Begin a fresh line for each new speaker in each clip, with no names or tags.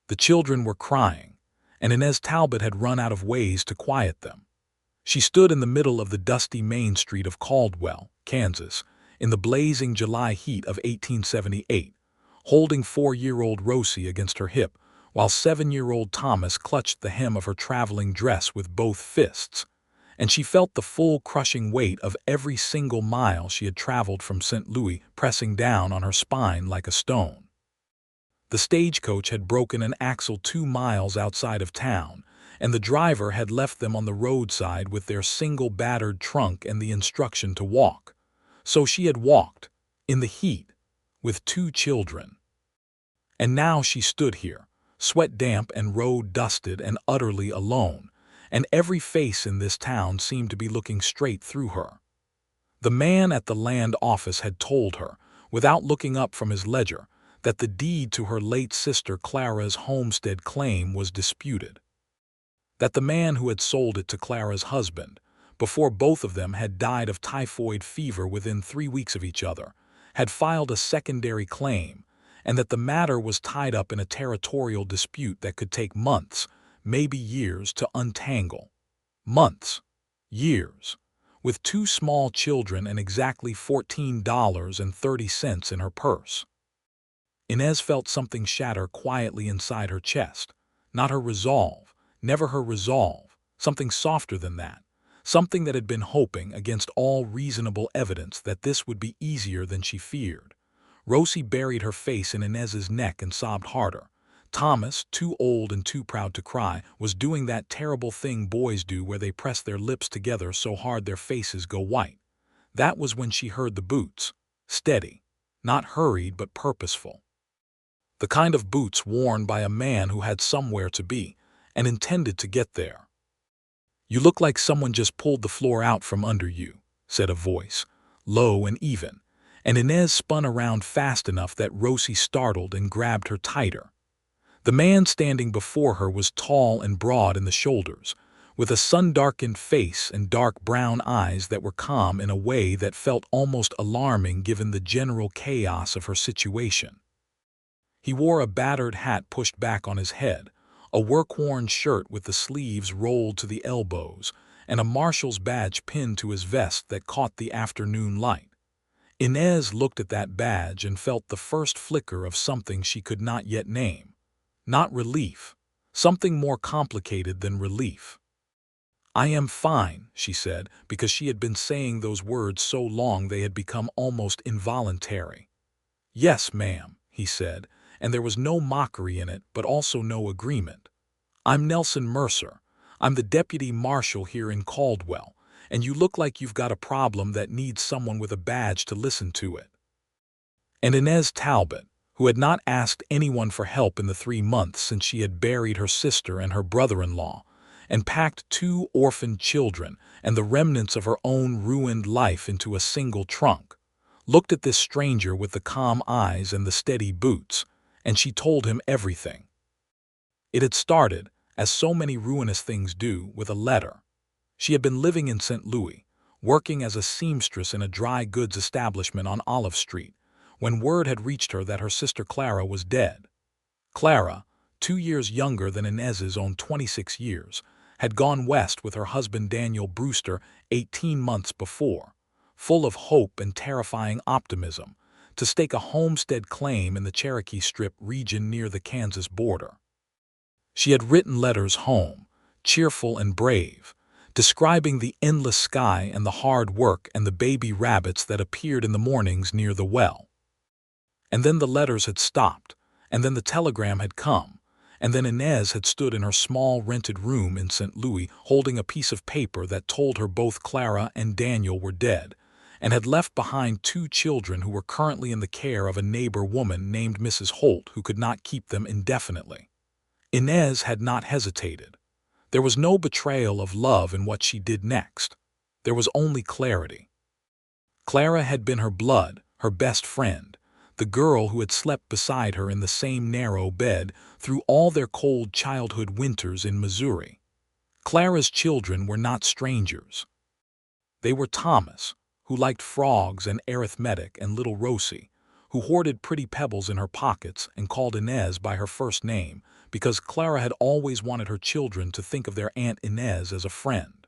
The children were crying, and Inez Talbot had run out of ways to quiet them. She stood in the middle of the dusty main street of Caldwell, Kansas, in the blazing July heat of 1878, holding 4-year-old Rosie against her hip, while 7-year-old Thomas clutched the hem of her traveling dress with both fists, and she felt the full crushing weight of every single mile she had traveled from St. Louis pressing down on her spine like a stone. The stagecoach had broken an axle 2 miles outside of town, and the driver had left them on the roadside with their single battered trunk and the instruction to walk. So she had walked, in the heat, with 2 children. And now she stood here, sweat-damp and road-dusted and utterly alone, and every face in this town seemed to be looking straight through her. The man at the land office had told her, without looking up from his ledger, that the deed to her late sister Clara's homestead claim was disputed. That the man who had sold it to Clara's husband, before both of them had died of typhoid fever within 3 weeks of each other, had filed a secondary claim, and that the matter was tied up in a territorial dispute that could take months, maybe years, to untangle. Months. Years. With 2 small children and exactly $14.30 in her purse. Inez felt something shatter quietly inside her chest. Not her resolve, never her resolve, something softer than that. Something that had been hoping, against all reasonable evidence, that this would be easier than she feared. Rosie buried her face in Inez's neck and sobbed harder. Thomas, too old and too proud to cry, was doing that terrible thing boys do where they press their lips together so hard their faces go white. That was when she heard the boots. Steady. Not hurried but purposeful. The kind of boots worn by a man who had somewhere to be, and intended to get there. "You look like someone just pulled the floor out from under you," said a voice, low and even, and Inez spun around fast enough that Rosie startled and grabbed her tighter. The man standing before her was tall and broad in the shoulders, with a sun-darkened face and dark brown eyes that were calm in a way that felt almost alarming given the general chaos of her situation. He wore a battered hat pushed back on his head, a work-worn shirt with the sleeves rolled to the elbows, and a marshal's badge pinned to his vest that caught the afternoon light. Inez looked at that badge and felt the first flicker of something she could not yet name. Not relief. Something more complicated than relief. "I am fine," she said, because she had been saying those words so long they had become almost involuntary. "Yes, ma'am," he said, and there was no mockery in it, but also no agreement. "I'm Nelson Mercer. I'm the Deputy Marshal here in Caldwell, and you look like you've got a problem that needs someone with a badge to listen to it." And Inez Talbot, who had not asked anyone for help in the 3 months since she had buried her sister and her brother-in-law, and packed 2 orphaned children and the remnants of her own ruined life into a single trunk, looked at this stranger with the calm eyes and the steady boots, and she told him everything. It had started, as so many ruinous things do, with a letter. She had been living in St. Louis, working as a seamstress in a dry goods establishment on Olive Street, when word had reached her that her sister Clara was dead. Clara, 2 years younger than Inez's own 26 years, had gone west with her husband Daniel Brewster 18 months before, full of hope and terrifying optimism, to stake a homestead claim in the Cherokee Strip region near the Kansas border. She had written letters home, cheerful and brave, describing the endless sky and the hard work and the baby rabbits that appeared in the mornings near the well. And then the letters had stopped, and then the telegram had come, and then Inez had stood in her small rented room in St. Louis holding a piece of paper that told her both Clara and Daniel were dead, and had left behind 2 children who were currently in the care of a neighbor woman named Mrs. Holt who could not keep them indefinitely. Inez had not hesitated. There was no betrayal of love in what she did next. There was only clarity. Clara had been her blood, her best friend, the girl who had slept beside her in the same narrow bed through all their cold childhood winters in Missouri. Clara's children were not strangers. They were Thomas, who liked frogs and arithmetic, and little Rosie, who hoarded pretty pebbles in her pockets and called Inez by her first name because Clara had always wanted her children to think of their Aunt Inez as a friend.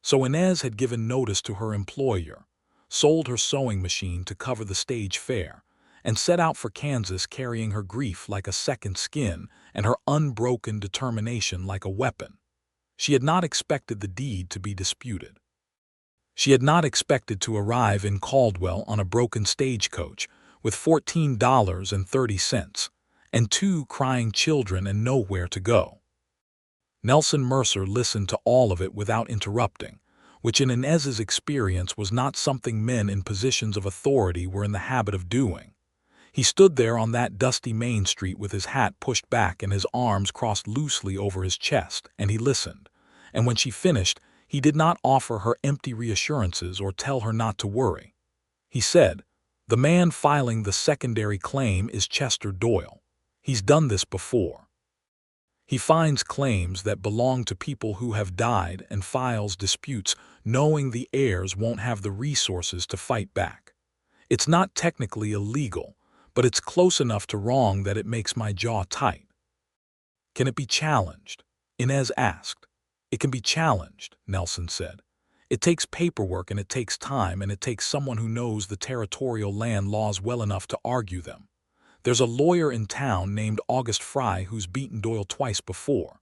So Inez had given notice to her employer, sold her sewing machine to cover the stage fare, and set out for Kansas carrying her grief like a second skin and her unbroken determination like a weapon. She had not expected the deed to be disputed. She had not expected to arrive in Caldwell on a broken stagecoach with $14.30 and 2 crying children and nowhere to go. Nelson Mercer listened to all of it without interrupting, which in Inez's experience was not something men in positions of authority were in the habit of doing. He stood there on that dusty Main Street with his hat pushed back and his arms crossed loosely over his chest, and he listened. And when she finished, he did not offer her empty reassurances or tell her not to worry. He said, "The man filing the secondary claim is Chester Doyle. He's done this before. He finds claims that belong to people who have died and files disputes knowing the heirs won't have the resources to fight back. It's not technically illegal, but it's close enough to wrong that it makes my jaw tight." "Can it be challenged?" Inez asked. "It can be challenged," Nelson said. "It takes paperwork and it takes time and it takes someone who knows the territorial land laws well enough to argue them. There's a lawyer in town named August Fry who's beaten Doyle twice before.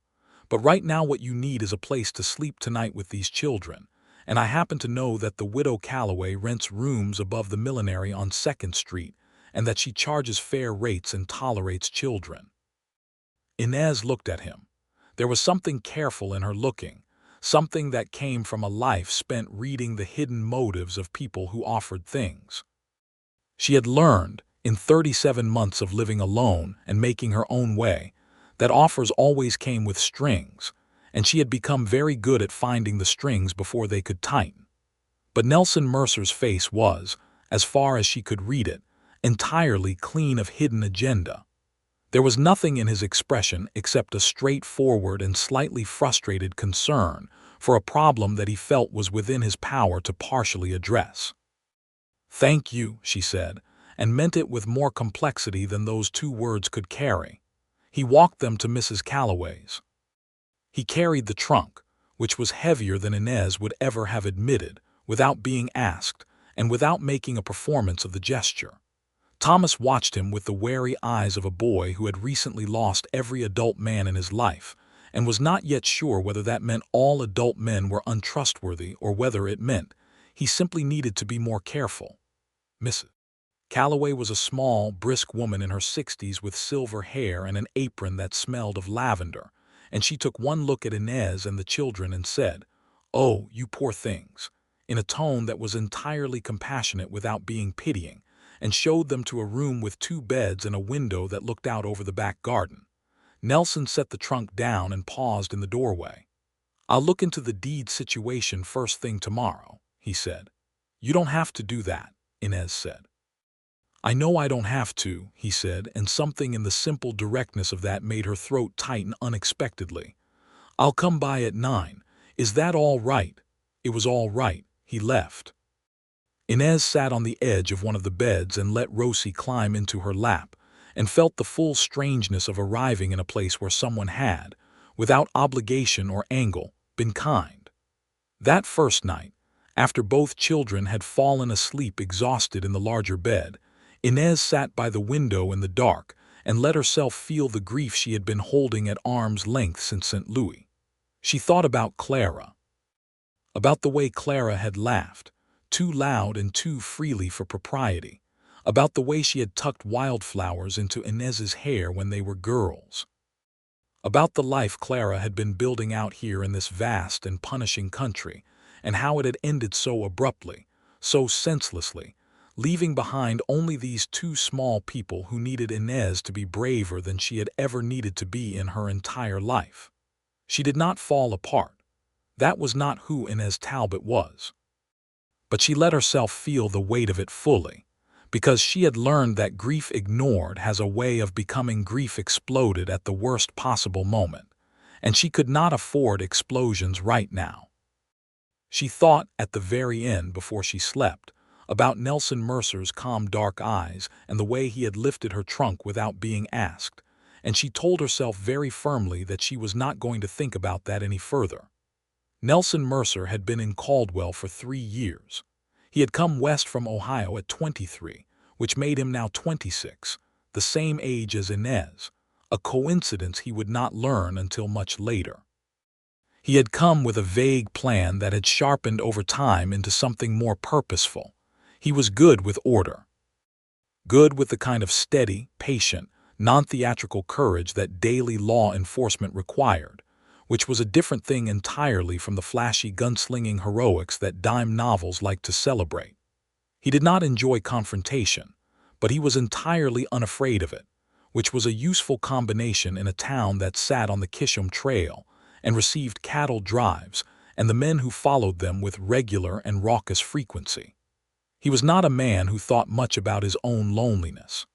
But right now what you need is a place to sleep tonight with these children, and I happen to know that the widow Calloway rents rooms above the millinery on 2nd Street and that she charges fair rates and tolerates children." Inez looked at him. There was something careful in her looking, something that came from a life spent reading the hidden motives of people who offered things. She had learned, in 37 months of living alone and making her own way, that offers always came with strings, and she had become very good at finding the strings before they could tighten. But Nelson Mercer's face was, as far as she could read it, entirely clean of hidden agenda. There was nothing in his expression except a straightforward and slightly frustrated concern for a problem that he felt was within his power to partially address. "Thank you," she said, and meant it with more complexity than those 2 words could carry. He walked them to Mrs. Calloway's. He carried the trunk, which was heavier than Inez would ever have admitted, without being asked, and without making a performance of the gesture. Thomas watched him with the wary eyes of a boy who had recently lost every adult man in his life, and was not yet sure whether that meant all adult men were untrustworthy or whether it meant he simply needed to be more careful. Mrs. Calloway was a small, brisk woman in her 60s with silver hair and an apron that smelled of lavender, and she took one look at Inez and the children and said, "Oh, you poor things," in a tone that was entirely compassionate without being pitying, and showed them to a room with 2 beds and a window that looked out over the back garden. Nelson set the trunk down and paused in the doorway. "I'll look into the deed situation first thing tomorrow," he said. "You don't have to do that," Inez said. "I know I don't have to," he said, and something in the simple directness of that made her throat tighten unexpectedly. "I'll come by at 9. Is that all right?" It was all right. He left. Inez sat on the edge of one of the beds and let Rosie climb into her lap, and felt the full strangeness of arriving in a place where someone had, without obligation or angle, been kind. That first night, after both children had fallen asleep exhausted in the larger bed, Inez sat by the window in the dark and let herself feel the grief she had been holding at arm's length since St. Louis. She thought about Clara. About the way Clara had laughed, too loud and too freely for propriety, about the way she had tucked wildflowers into Inez's hair when they were girls, about the life Clara had been building out here in this vast and punishing country, and how it had ended so abruptly, so senselessly, leaving behind only these 2 small people who needed Inez to be braver than she had ever needed to be in her entire life. She did not fall apart. That was not who Inez Talbot was. But she let herself feel the weight of it fully, because she had learned that grief ignored has a way of becoming grief exploded at the worst possible moment, and she could not afford explosions right now. She thought, at the very end before she slept, about Nelson Mercer's calm dark eyes and the way he had lifted her trunk without being asked, and she told herself very firmly that she was not going to think about that any further. Nelson Mercer had been in Caldwell for 3 years. He had come west from Ohio at 23, which made him now 26, the same age as Inez, a coincidence he would not learn until much later. He had come with a vague plan that had sharpened over time into something more purposeful. He was good with order. Good with the kind of steady, patient, non-theatrical courage that daily law enforcement required, which was a different thing entirely from the flashy gunslinging heroics that dime novels like to celebrate. He did not enjoy confrontation, but he was entirely unafraid of it, which was a useful combination in a town that sat on the Kisham Trail and received cattle drives and the men who followed them with regular and raucous frequency. He was not a man who thought much about his own loneliness.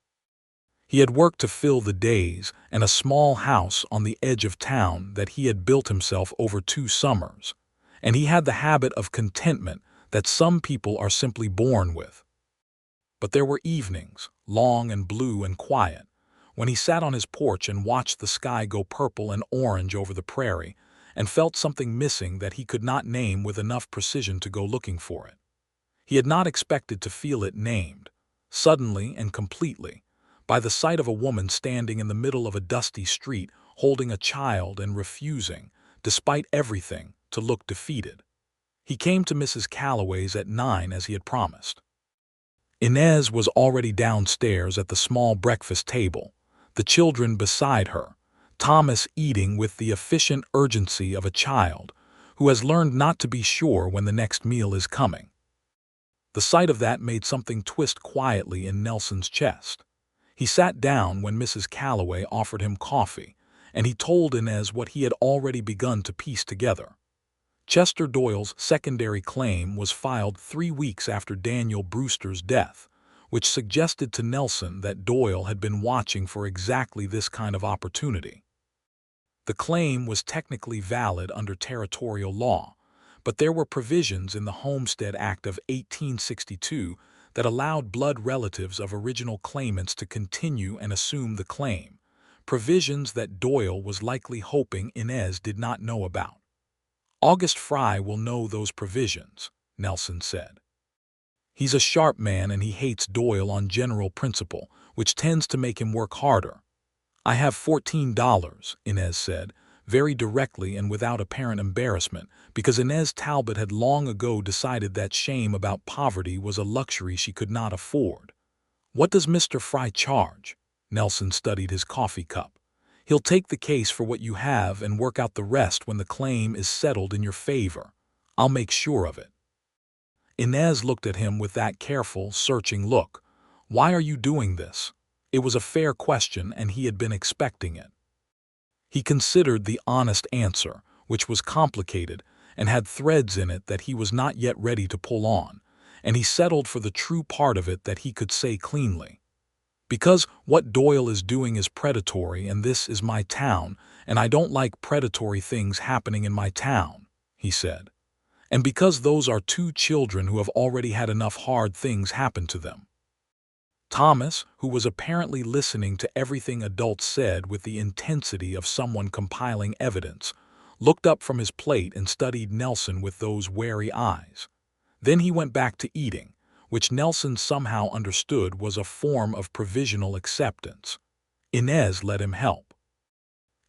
He had work to fill the days and a small house on the edge of town that he had built himself over 2 summers, and he had the habit of contentment that some people are simply born with. But there were evenings, long and blue and quiet, when he sat on his porch and watched the sky go purple and orange over the prairie and felt something missing that he could not name with enough precision to go looking for it. He had not expected to feel it named, suddenly and completely, by the sight of a woman standing in the middle of a dusty street holding a child and refusing, despite everything, to look defeated. He came to Mrs. Calloway's at 9 as he had promised. Inez was already downstairs at the small breakfast table, the children beside her, Thomas eating with the efficient urgency of a child who has learned not to be sure when the next meal is coming. The sight of that made something twist quietly in Nelson's chest. He sat down when Mrs. Calloway offered him coffee, and he told Inez what he had already begun to piece together. Chester Doyle's secondary claim was filed 3 weeks after Daniel Brewster's death, which suggested to Nelson that Doyle had been watching for exactly this kind of opportunity. The claim was technically valid under territorial law, but there were provisions in the Homestead Act of 1862 that allowed blood relatives of original claimants to continue and assume the claim, provisions that Doyle was likely hoping Inez did not know about. "August Fry will know those provisions," Nelson said. "He's a sharp man and he hates Doyle on general principle, which tends to make him work harder." "I have $14, Inez said, very directly and without apparent embarrassment, because Inez Talbot had long ago decided that shame about poverty was a luxury she could not afford. "What does Mr. Fry charge?" Nelson studied his coffee cup. "He'll take the case for what you have and work out the rest when the claim is settled in your favor. I'll make sure of it." Inez looked at him with that careful, searching look. Why are you doing this? It was a fair question and he had been expecting it. He considered the honest answer, which was complicated and had threads in it that he was not yet ready to pull on, and he settled for the true part of it that he could say cleanly. "Because what Doyle is doing is predatory and this is my town, and I don't like predatory things happening in my town," he said. "And because those are 2 children who have already had enough hard things happen to them." Thomas, who was apparently listening to everything adults said with the intensity of someone compiling evidence, looked up from his plate and studied Nelson with those wary eyes. Then he went back to eating, which Nelson somehow understood was a form of provisional acceptance. Inez let him help.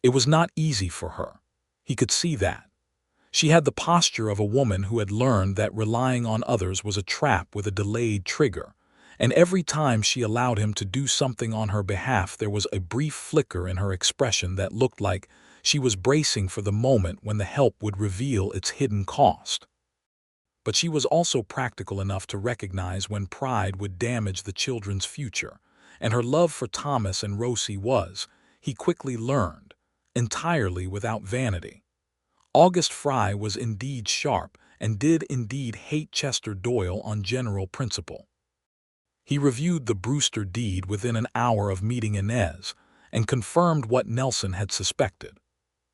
It was not easy for her. He could see that. She had the posture of a woman who had learned that relying on others was a trap with a delayed trigger, and every time she allowed him to do something on her behalf there was a brief flicker in her expression that looked like she was bracing for the moment when the help would reveal its hidden cost. But she was also practical enough to recognize when pride would damage the children's future, and her love for Thomas and Rosie was, he quickly learned, entirely without vanity. August Fry was indeed sharp and did indeed hate Chester Doyle on general principle. He reviewed the Brewster deed within an hour of meeting Inez and confirmed what Nelson had suspected.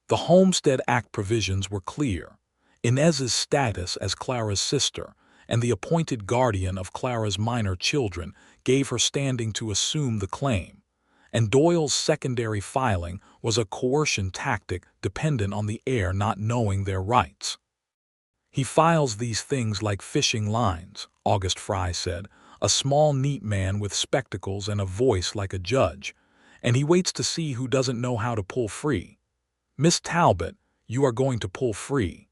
The Homestead Act provisions were clear. Inez's status as Clara's sister and the appointed guardian of Clara's minor children gave her standing to assume the claim, and Doyle's secondary filing was a coercion tactic dependent on the heir not knowing their rights. "He files these things like fishing lines," August Fry said, a small, neat man with spectacles and a voice like a judge, "and he waits to see who doesn't know how to pull free. Miss Talbot, you are going to pull free."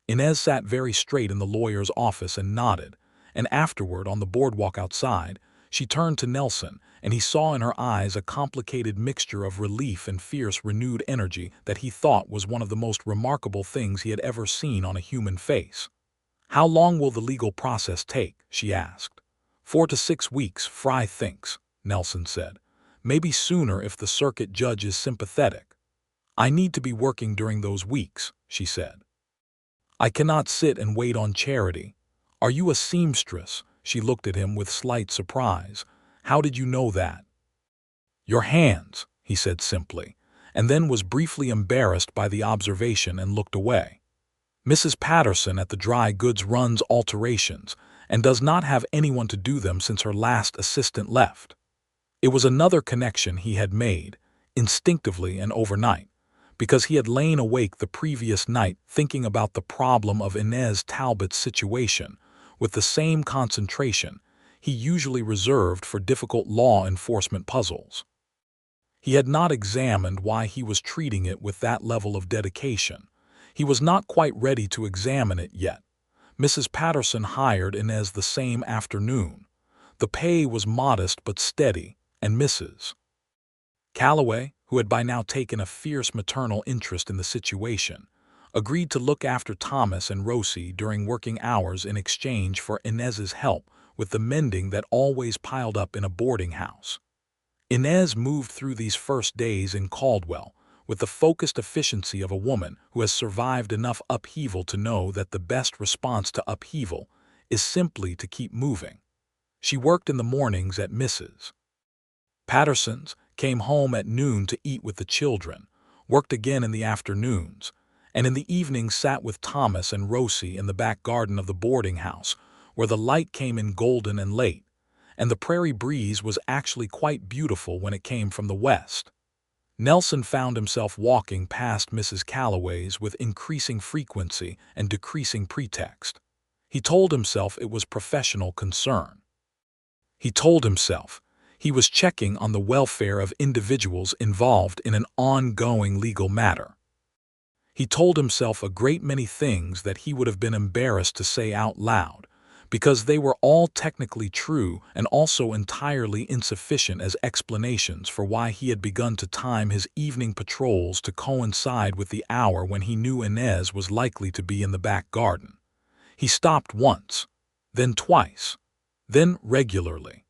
Inez sat very straight in the lawyer's office and nodded, and afterward, on the boardwalk outside, she turned to Nelson, and he saw in her eyes a complicated mixture of relief and fierce, renewed energy that he thought was one of the most remarkable things he had ever seen on a human face. "How long will the legal process take?" she asked. 4 to 6 weeks, Fry thinks," Nelson said. "Maybe sooner if the circuit judge is sympathetic." "I need to be working during those weeks," she said. "I cannot sit and wait on charity." "Are you a seamstress?" She looked at him with slight surprise. "How did you know that?" "Your hands," he said simply, and then was briefly embarrassed by the observation and looked away. "Mrs. Patterson at the dry goods runs alterations and does not have anyone to do them since her last assistant left." It was another connection he had made, instinctively and overnight, because he had lain awake the previous night thinking about the problem of Inez Talbot's situation with the same concentration he usually reserved for difficult law enforcement puzzles. He had not examined why he was treating it with that level of dedication. He was not quite ready to examine it yet. Mrs. Patterson hired Inez the same afternoon. The pay was modest but steady, and Mrs. Calloway, who had by now taken a fierce maternal interest in the situation, agreed to look after Thomas and Rosie during working hours in exchange for Inez's help with the mending that always piled up in a boarding house. Inez moved through these first days in Caldwell with the focused efficiency of a woman who has survived enough upheaval to know that the best response to upheaval is simply to keep moving. She worked in the mornings at Mrs. Patterson's, came home at noon to eat with the children, worked again in the afternoons, and in the evenings sat with Thomas and Rosie in the back garden of the boarding house, where the light came in golden and late, and the prairie breeze was actually quite beautiful when it came from the west. Nelson found himself walking past Mrs. Calloway's with increasing frequency and decreasing pretext. He told himself it was professional concern. He told himself he was checking on the welfare of individuals involved in an ongoing legal matter. He told himself a great many things that he would have been embarrassed to say out loud, because they were all technically true and also entirely insufficient as explanations for why he had begun to time his evening patrols to coincide with the hour when he knew Inez was likely to be in the back garden. He stopped once, then twice, then regularly.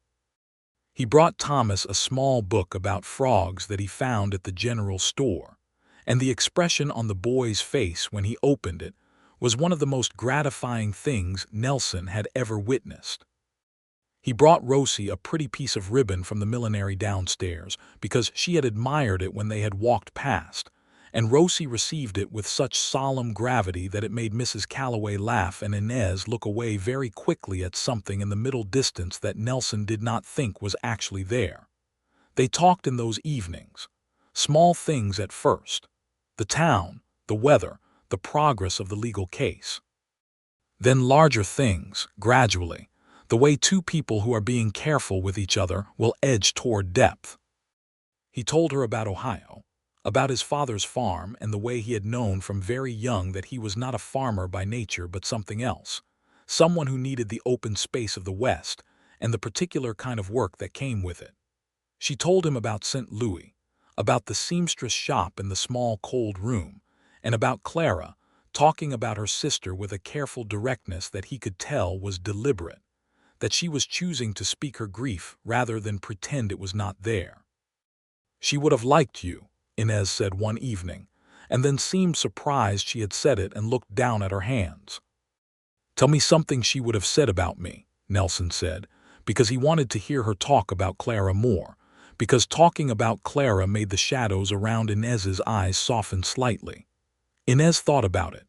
He brought Thomas a small book about frogs that he found at the general store, and the expression on the boy's face when he opened it was one of the most gratifying things Nelson had ever witnessed. He brought Rosie a pretty piece of ribbon from the millinery downstairs because she had admired it when they had walked past, and Rosie received it with such solemn gravity that it made Mrs. Calloway laugh and Inez look away very quickly at something in the middle distance that Nelson did not think was actually there. They talked in those evenings. Small things at first. The town, the weather, the progress of the legal case. Then larger things, gradually, the way two people who are being careful with each other will edge toward depth. He told her about Ohio, about his father's farm and the way he had known from very young that he was not a farmer by nature but something else, someone who needed the open space of the West and the particular kind of work that came with it. She told him about St. Louis, about the seamstress shop in the small cold room, and about Clara, talking about her sister with a careful directness that he could tell was deliberate, that she was choosing to speak her grief rather than pretend it was not there. "She would have liked you," Inez said one evening, and then seemed surprised she had said it and looked down at her hands. "Tell me something she would have said about me," Nelson said, because he wanted to hear her talk about Clara more, because talking about Clara made the shadows around Inez's eyes soften slightly. Inez thought about it.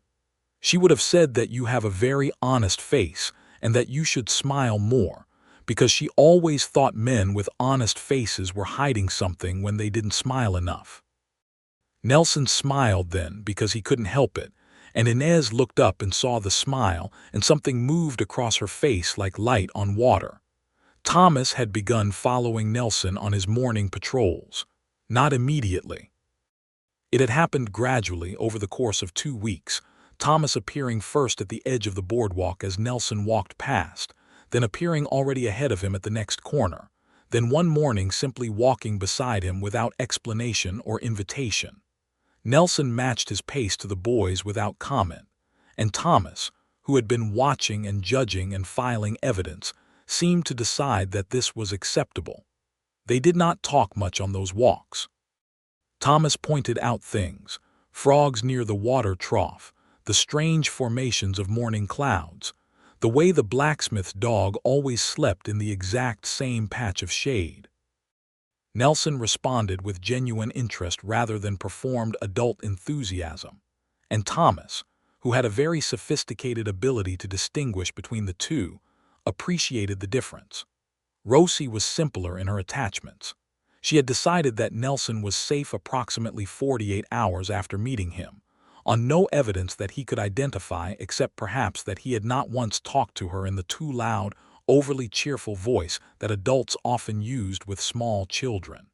She would have said that you have a very honest face and that you should smile more, because she always thought men with honest faces were hiding something when they didn't smile enough. Nelson smiled then because he couldn't help it, and Inez looked up and saw the smile, and something moved across her face like light on water. Thomas had begun following Nelson on his morning patrols. Not immediately. It had happened gradually over the course of 2 weeks, Thomas appearing first at the edge of the boardwalk as Nelson walked past, then appearing already ahead of him at the next corner, then one morning simply walking beside him without explanation or invitation. Nelson matched his pace to the boys without comment, and Thomas, who had been watching and judging and filing evidence, seemed to decide that this was acceptable. They did not talk much on those walks. Thomas pointed out things: frogs near the water trough, the strange formations of morning clouds, the way the blacksmith's dog always slept in the exact same patch of shade. Nelson responded with genuine interest rather than performed adult enthusiasm, and Thomas, who had a very sophisticated ability to distinguish between the two, appreciated the difference. Rosie was simpler in her attachments. She had decided that Nelson was safe approximately 48 hours after meeting him, on no evidence that he could identify except perhaps that he had not once talked to her in the too loud, overly cheerful voice that adults often used with small children.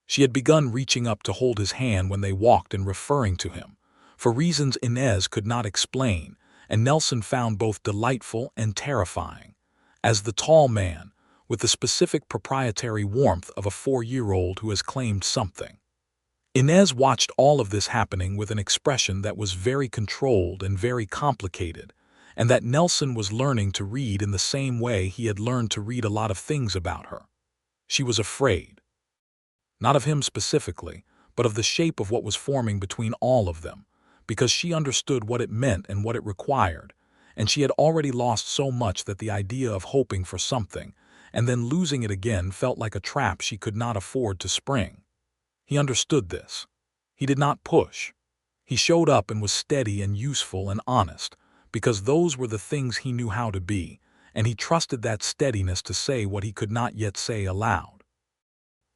She had begun reaching up to hold his hand when they walked and referring to him, for reasons Inez could not explain, and Nelson found both delightful and terrifying, as the tall man, with the specific proprietary warmth of a 4-year-old who has claimed something. Inez watched all of this happening with an expression that was very controlled and very complicated, and that Nelson was learning to read in the same way he had learned to read a lot of things about her. She was afraid. Not of him specifically, but of the shape of what was forming between all of them, because she understood what it meant and what it required, and she had already lost so much that the idea of hoping for something, and then losing it again, felt like a trap she could not afford to spring. He understood this. He did not push. He showed up and was steady and useful and honest, because those were the things he knew how to be, and he trusted that steadiness to say what he could not yet say aloud.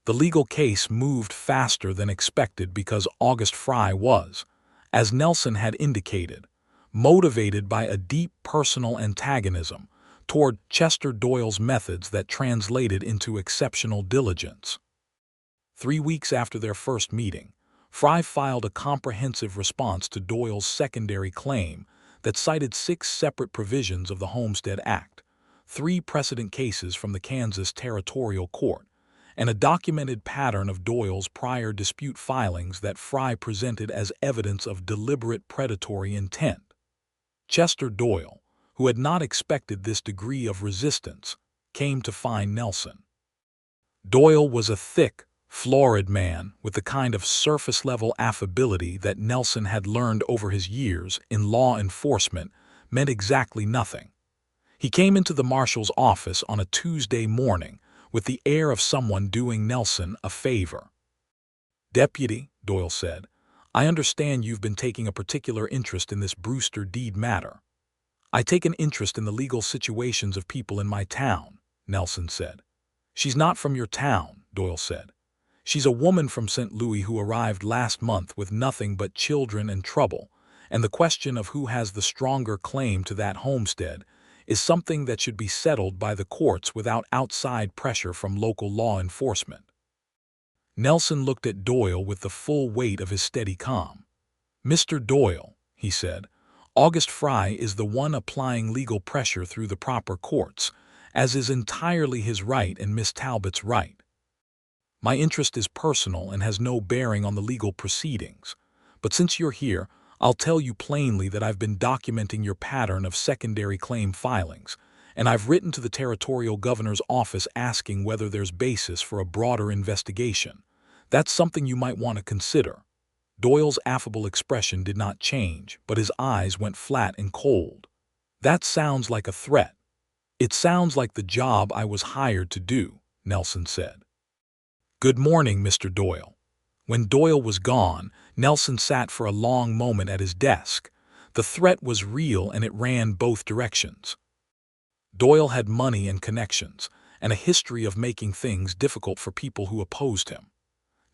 The legal case moved faster than expected because August Fry was, as Nelson had indicated, motivated by a deep personal antagonism toward Chester Doyle's methods that translated into exceptional diligence. 3 weeks after their first meeting, Fry filed a comprehensive response to Doyle's secondary claim that cited 6 separate provisions of the Homestead Act, 3 precedent cases from the Kansas Territorial Court, and a documented pattern of Doyle's prior dispute filings that Fry presented as evidence of deliberate predatory intent. Chester Doyle, who had not expected this degree of resistance, came to find Nelson. Doyle was a thick, florid man with the kind of surface-level affability that Nelson had learned over his years in law enforcement meant exactly nothing. He came into the marshal's office on a Tuesday morning with the air of someone doing Nelson a favor. "Deputy," Doyle said, "I understand you've been taking a particular interest in this Brewster deed matter." "I take an interest in the legal situations of people in my town," Nelson said. "She's not from your town," Doyle said. "She's a woman from St. Louis who arrived last month with nothing but children and trouble, and the question of who has the stronger claim to that homestead is something that should be settled by the courts without outside pressure from local law enforcement." Nelson looked at Doyle with the full weight of his steady calm. "Mr. Doyle," he said, "August Fry is the one applying legal pressure through the proper courts, as is entirely his right and Miss Talbot's right. My interest is personal and has no bearing on the legal proceedings, but since you're here, I'll tell you plainly that I've been documenting your pattern of secondary claim filings, and I've written to the territorial governor's office asking whether there's basis for a broader investigation. That's something you might want to consider." Doyle's affable expression did not change, but his eyes went flat and cold. "That sounds like a threat." "It sounds like the job I was hired to do," Nelson said. "Good morning, Mr. Doyle." When Doyle was gone, Nelson sat for a long moment at his desk, The threat was real and it ran both directions. Doyle had money and connections, and a history of making things difficult for people who opposed him.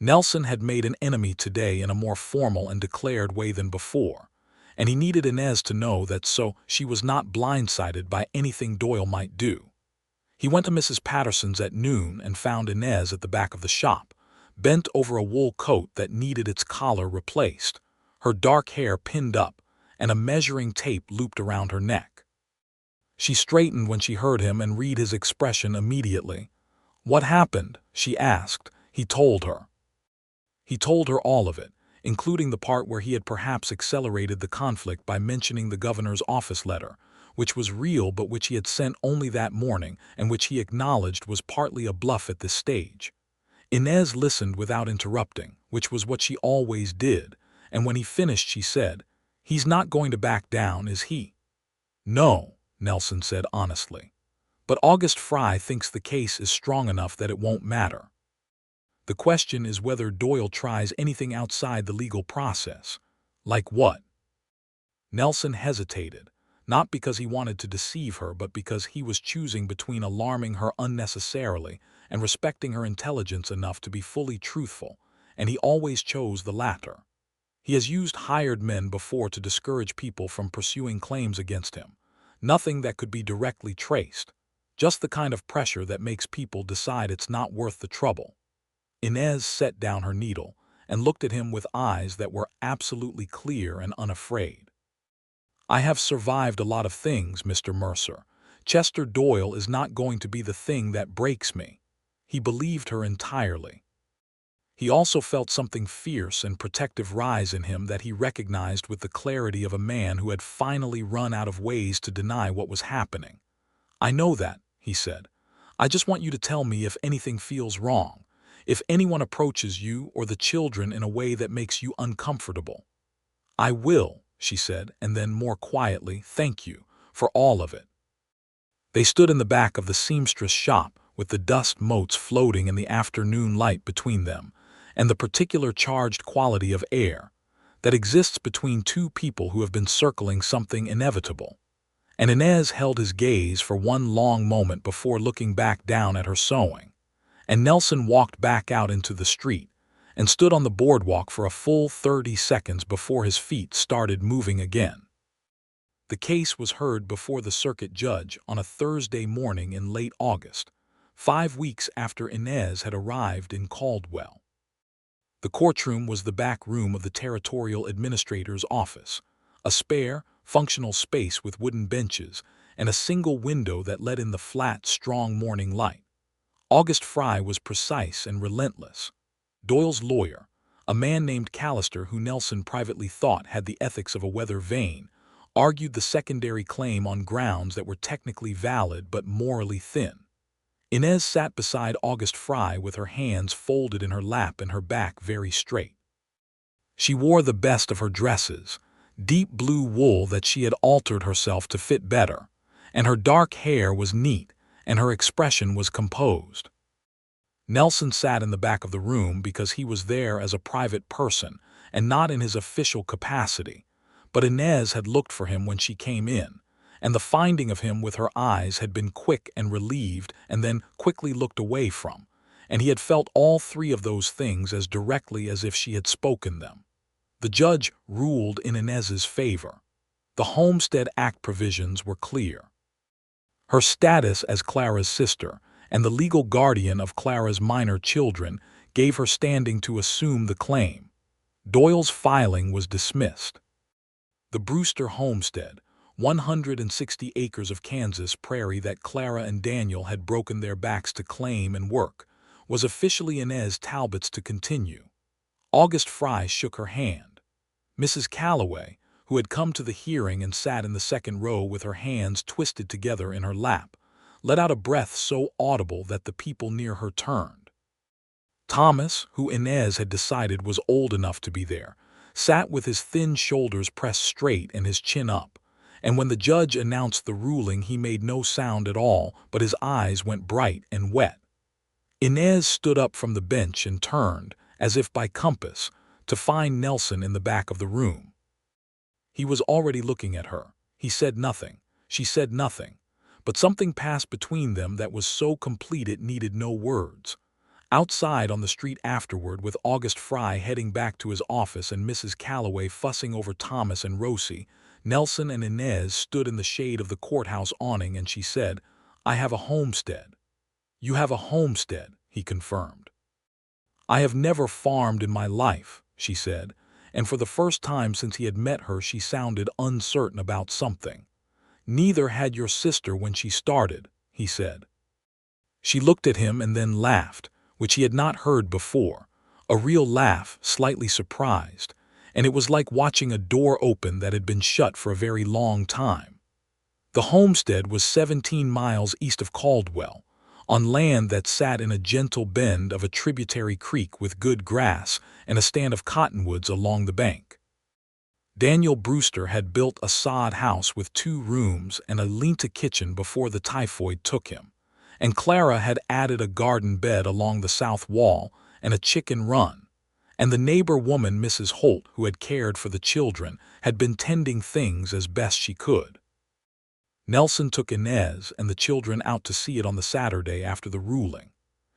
Nelson had made an enemy today in a more formal and declared way than before, and he needed Inez to know that so she was not blindsided by anything Doyle might do. He went to Mrs. Patterson's at noon and found Inez at the back of the shop, bent over a wool coat that needed its collar replaced, her dark hair pinned up, and a measuring tape looped around her neck. She straightened when she heard him and read his expression immediately. "What happened?" she asked. He told her. He told her all of it, including the part where he had perhaps accelerated the conflict by mentioning the governor's office letter, which was real but which he had sent only that morning and which he acknowledged was partly a bluff at this stage. Inez listened without interrupting, which was what she always did, and when he finished she said, "He's not going to back down, is he?" "No," Nelson said honestly. "But August Fry thinks the case is strong enough that it won't matter. The question is whether Doyle tries anything outside the legal process." "Like what?" Nelson hesitated, not because he wanted to deceive her but because he was choosing between alarming her unnecessarily and respecting her intelligence enough to be fully truthful, and he always chose the latter. He has used hired men before to discourage people from pursuing claims against him. Nothing that could be directly traced, just the kind of pressure that makes people decide it's not worth the trouble. Inez set down her needle and looked at him with eyes that were absolutely clear and unafraid. "I have survived a lot of things, Mr. Mercer. Chester Doyle is not going to be the thing that breaks me." He believed her entirely. He also felt something fierce and protective rise in him that he recognized with the clarity of a man who had finally run out of ways to deny what was happening. "I know that," he said. "I just want you to tell me if anything feels wrong, if anyone approaches you or the children in a way that makes you uncomfortable." "I will," she said, and then more quietly, "Thank you for all of it." They stood in the back of the seamstress shop with the dust motes floating in the afternoon light between them, and the particular charged quality of air that exists between two people who have been circling something inevitable. And Inez held his gaze for one long moment before looking back down at her sewing, and Nelson walked back out into the street and stood on the boardwalk for a full 30 seconds before his feet started moving again. The case was heard before the circuit judge on a Thursday morning in late August, 5 weeks after Inez had arrived in Caldwell. The courtroom was the back room of the territorial administrator's office, a spare, functional space with wooden benches and a single window that let in the flat, strong morning light. August Fry was precise and relentless. Doyle's lawyer, a man named Callister who Nelson privately thought had the ethics of a weather vane, argued the secondary claim on grounds that were technically valid but morally thin. Inez sat beside August Fry with her hands folded in her lap and her back very straight. She wore the best of her dresses, deep blue wool that she had altered herself to fit better, and her dark hair was neat and her expression was composed. Nelson sat in the back of the room because he was there as a private person and not in his official capacity, but Inez had looked for him when she came in, and the finding of him with her eyes had been quick and relieved and then quickly looked away from, and he had felt all three of those things as directly as if she had spoken them. The judge ruled in Inez's favor. The Homestead Act provisions were clear. Her status as Clara's sister and the legal guardian of Clara's minor children gave her standing to assume the claim. Doyle's filing was dismissed. The Brewster homestead, 160 acres of Kansas prairie that Clara and Daniel had broken their backs to claim and work, was officially Inez Talbot's to continue. August Fry shook her hand. Mrs. Calloway, who had come to the hearing and sat in the second row with her hands twisted together in her lap, let out a breath so audible that the people near her turned. Thomas, who Inez had decided was old enough to be there, sat with his thin shoulders pressed straight and his chin up, and when the judge announced the ruling he made no sound at all, but his eyes went bright and wet. Inez stood up from the bench and turned, as if by compass, to find Nelson in the back of the room. He was already looking at her. He said nothing. She said nothing. But something passed between them that was so complete it needed no words. Outside on the street afterward, with August Fry heading back to his office and Mrs. Calloway fussing over Thomas and Rosie, Nelson and Inez stood in the shade of the courthouse awning, and she said, "I have a homestead." "You have a homestead," he confirmed. "I have never farmed in my life," she said, and for the first time since he had met her she sounded uncertain about something. "Neither had your sister when she started," he said. She looked at him and then laughed, which he had not heard before, a real laugh, slightly surprised, and it was like watching a door open that had been shut for a very long time. The homestead was 17 miles east of Caldwell, on land that sat in a gentle bend of a tributary creek with good grass and a stand of cottonwoods along the bank. Daniel Brewster had built a sod house with 2 rooms and a lean-to kitchen before the typhoid took him, and Clara had added a garden bed along the south wall and a chicken run, and the neighbor woman, Mrs. Holt, who had cared for the children, had been tending things as best she could. Nelson took Inez and the children out to see it on the Saturday after the ruling.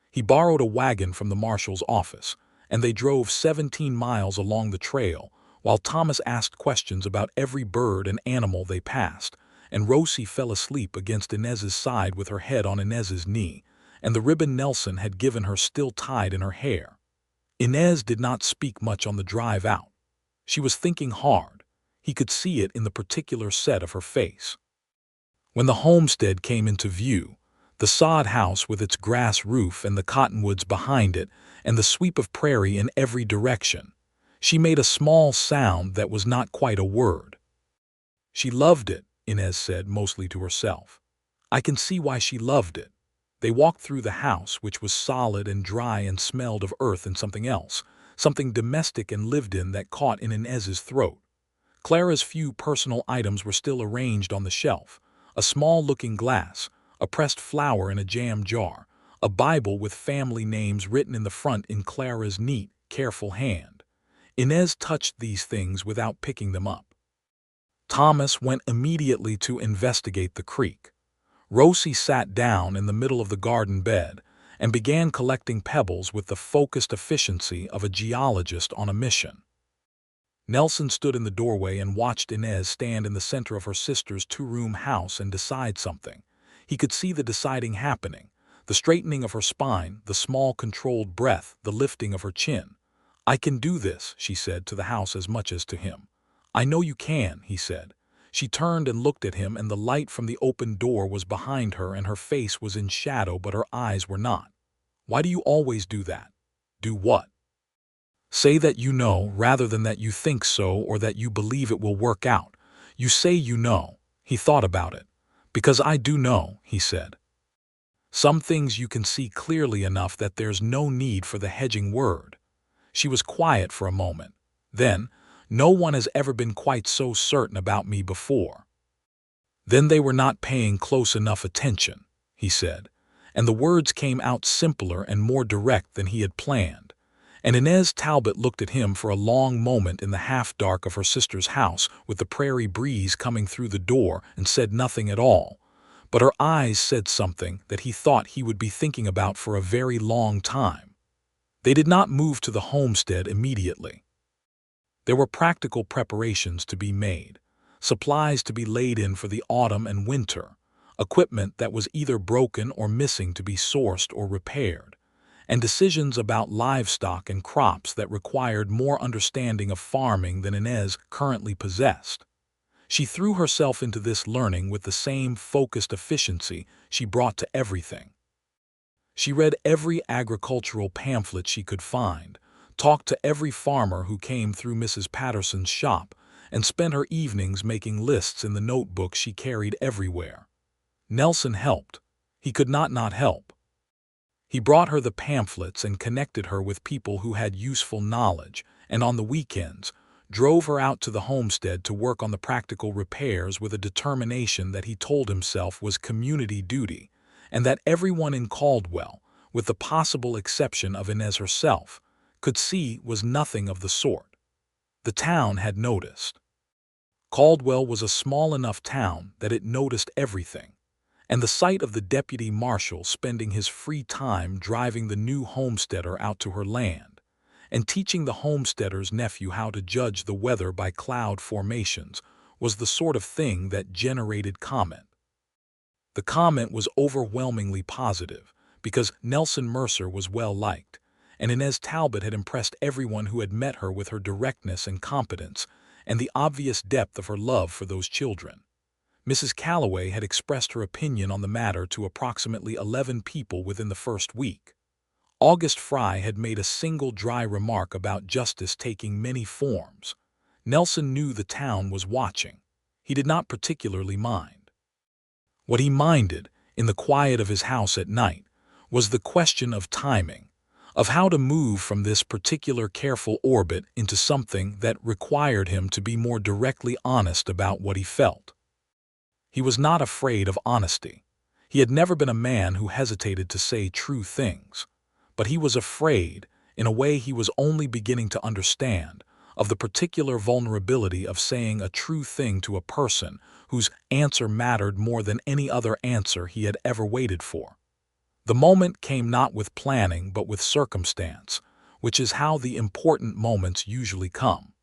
He borrowed a wagon from the marshal's office, and they drove 17 miles along the trail, while Thomas asked questions about every bird and animal they passed, and Rosie fell asleep against Inez's side with her head on Inez's knee, and the ribbon Nelson had given her still tied in her hair. Inez did not speak much on the drive out. She was thinking hard. He could see it in the particular set of her face. When the homestead came into view, the sod house with its grass roof and the cottonwoods behind it and the sweep of prairie in every direction, she made a small sound that was not quite a word. "She loved it," Inez said, mostly to herself. "I can see why she loved it." They walked through the house, which was solid and dry and smelled of earth and something else, something domestic and lived in, that caught in Inez's throat. Clara's few personal items were still arranged on the shelf: a small looking glass, a pressed flower in a jam jar, a Bible with family names written in the front in Clara's neat, careful hand. Inez touched these things without picking them up. Thomas went immediately to investigate the creek. Rosie sat down in the middle of the garden bed and began collecting pebbles with the focused efficiency of a geologist on a mission. Nelson stood in the doorway and watched Inez stand in the center of her sister's 2-room house and decide something. He could see the deciding happening, the straightening of her spine, the small controlled breath, the lifting of her chin. "I can do this," she said to the house as much as to him. "I know you can," he said. She turned and looked at him, and the light from the open door was behind her, and her face was in shadow, but her eyes were not. "Why do you always do that?" "Do what?" "Say that you know, rather than that you think so or that you believe it will work out. You say you know." He thought about it. "Because I do know," he said. "Some things you can see clearly enough that there's no need for the hedging word." She was quiet for a moment. Then, "No one has ever been quite so certain about me before." "Then they were not paying close enough attention," he said, and the words came out simpler and more direct than he had planned. And Inez Talbot looked at him for a long moment in the half-dark of her sister's house with the prairie breeze coming through the door, and said nothing at all. But her eyes said something that he thought he would be thinking about for a very long time. They did not move to the homestead immediately. There were practical preparations to be made, supplies to be laid in for the autumn and winter, equipment that was either broken or missing to be sourced or repaired, and decisions about livestock and crops that required more understanding of farming than Inez currently possessed. She threw herself into this learning with the same focused efficiency she brought to everything. She read every agricultural pamphlet she could find, talked to every farmer who came through Mrs. Patterson's shop, and spent her evenings making lists in the notebook she carried everywhere. Nelson helped. He could not help. He brought her the pamphlets and connected her with people who had useful knowledge, and on the weekends, drove her out to the homestead to work on the practical repairs with a determination that he told himself was community duty, and that everyone in Caldwell, with the possible exception of Inez herself, could see was nothing of the sort. The town had noticed. Caldwell was a small enough town that it noticed everything, and the sight of the deputy marshal spending his free time driving the new homesteader out to her land and teaching the homesteader's nephew how to judge the weather by cloud formations was the sort of thing that generated comment. The comment was overwhelmingly positive because Nelson Mercer was well-liked, and Inez Talbot had impressed everyone who had met her with her directness and competence and the obvious depth of her love for those children. Mrs. Calloway had expressed her opinion on the matter to approximately 11 people within the first week. August Fry had made a single dry remark about justice taking many forms. Nelson knew the town was watching. He did not particularly mind. What he minded, in the quiet of his house at night, was the question of timing, of how to move from this particular careful orbit into something that required him to be more directly honest about what he felt. He was not afraid of honesty. He had never been a man who hesitated to say true things. But he was afraid, in a way he was only beginning to understand, of the particular vulnerability of saying a true thing to a person whose answer mattered more than any other answer he had ever waited for. The moment came not with planning but with circumstance, which is how the important moments usually come.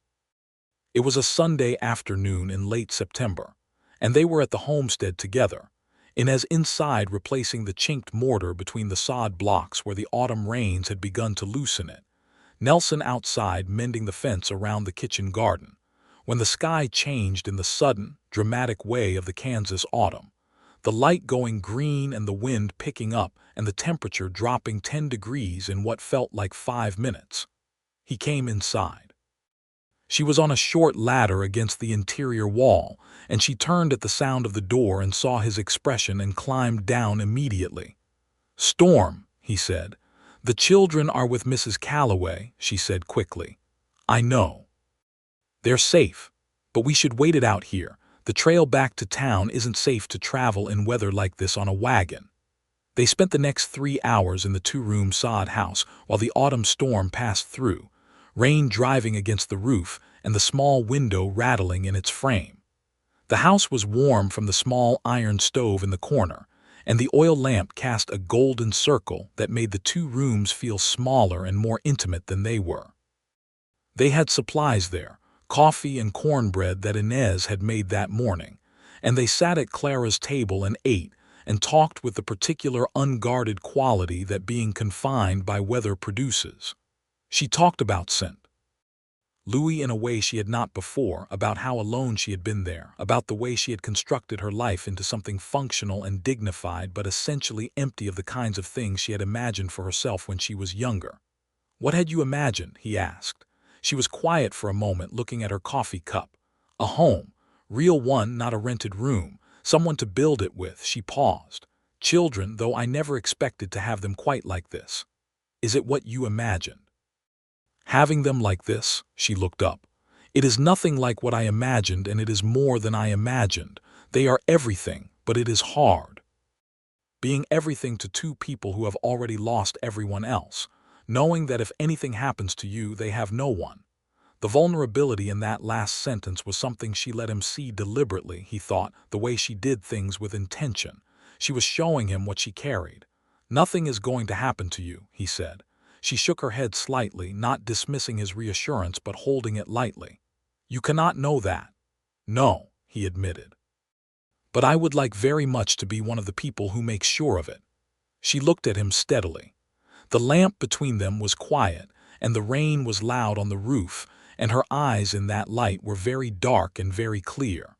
It was a Sunday afternoon in late September, and they were at the homestead together, Inez inside replacing the chinked mortar between the sod blocks where the autumn rains had begun to loosen it, Nelson outside mending the fence around the kitchen garden, when the sky changed in the sudden, dramatic way of the Kansas autumn, the light going green and the wind picking up and the temperature dropping 10 degrees in what felt like 5 minutes. He came inside. She was on a short ladder against the interior wall, and she turned at the sound of the door and saw his expression and climbed down immediately. "Storm," he said. "The children are with Mrs. Calloway," she said quickly. "I know. They're safe, but we should wait it out here. The trail back to town isn't safe to travel in weather like this on a wagon." They spent the next 3 hours in the 2-room sod house while the autumn storm passed through, rain driving against the roof and the small window rattling in its frame. The house was warm from the small iron stove in the corner, and the oil lamp cast a golden circle that made the 2 rooms feel smaller and more intimate than they were. They had supplies there, coffee and cornbread that Inez had made that morning, and they sat at Clara's table and ate and talked with the particular unguarded quality that being confined by weather produces. She talked about St. Louis in a way she had not before, about how alone she had been there, about the way she had constructed her life into something functional and dignified but essentially empty of the kinds of things she had imagined for herself when she was younger. "What had you imagined?" he asked. She was quiet for a moment, looking at her coffee cup. "A home, real one, not a rented room, someone to build it with." She paused. "Children, though I never expected to have them quite like this." "Is it what you imagined?" "Having them like this?" She looked up. "It is nothing like what I imagined, and it is more than I imagined. They are everything, but it is hard. Being everything to 2 people who have already lost everyone else, knowing that if anything happens to you, they have no one." The vulnerability in that last sentence was something she let him see deliberately, he thought, the way she did things with intention. She was showing him what she carried. "Nothing is going to happen to you," he said. She shook her head slightly, not dismissing his reassurance but holding it lightly. "You cannot know that." "No," he admitted. "But I would like very much to be one of the people who make sure of it." She looked at him steadily. The lamp between them was quiet, and the rain was loud on the roof, and her eyes in that light were very dark and very clear.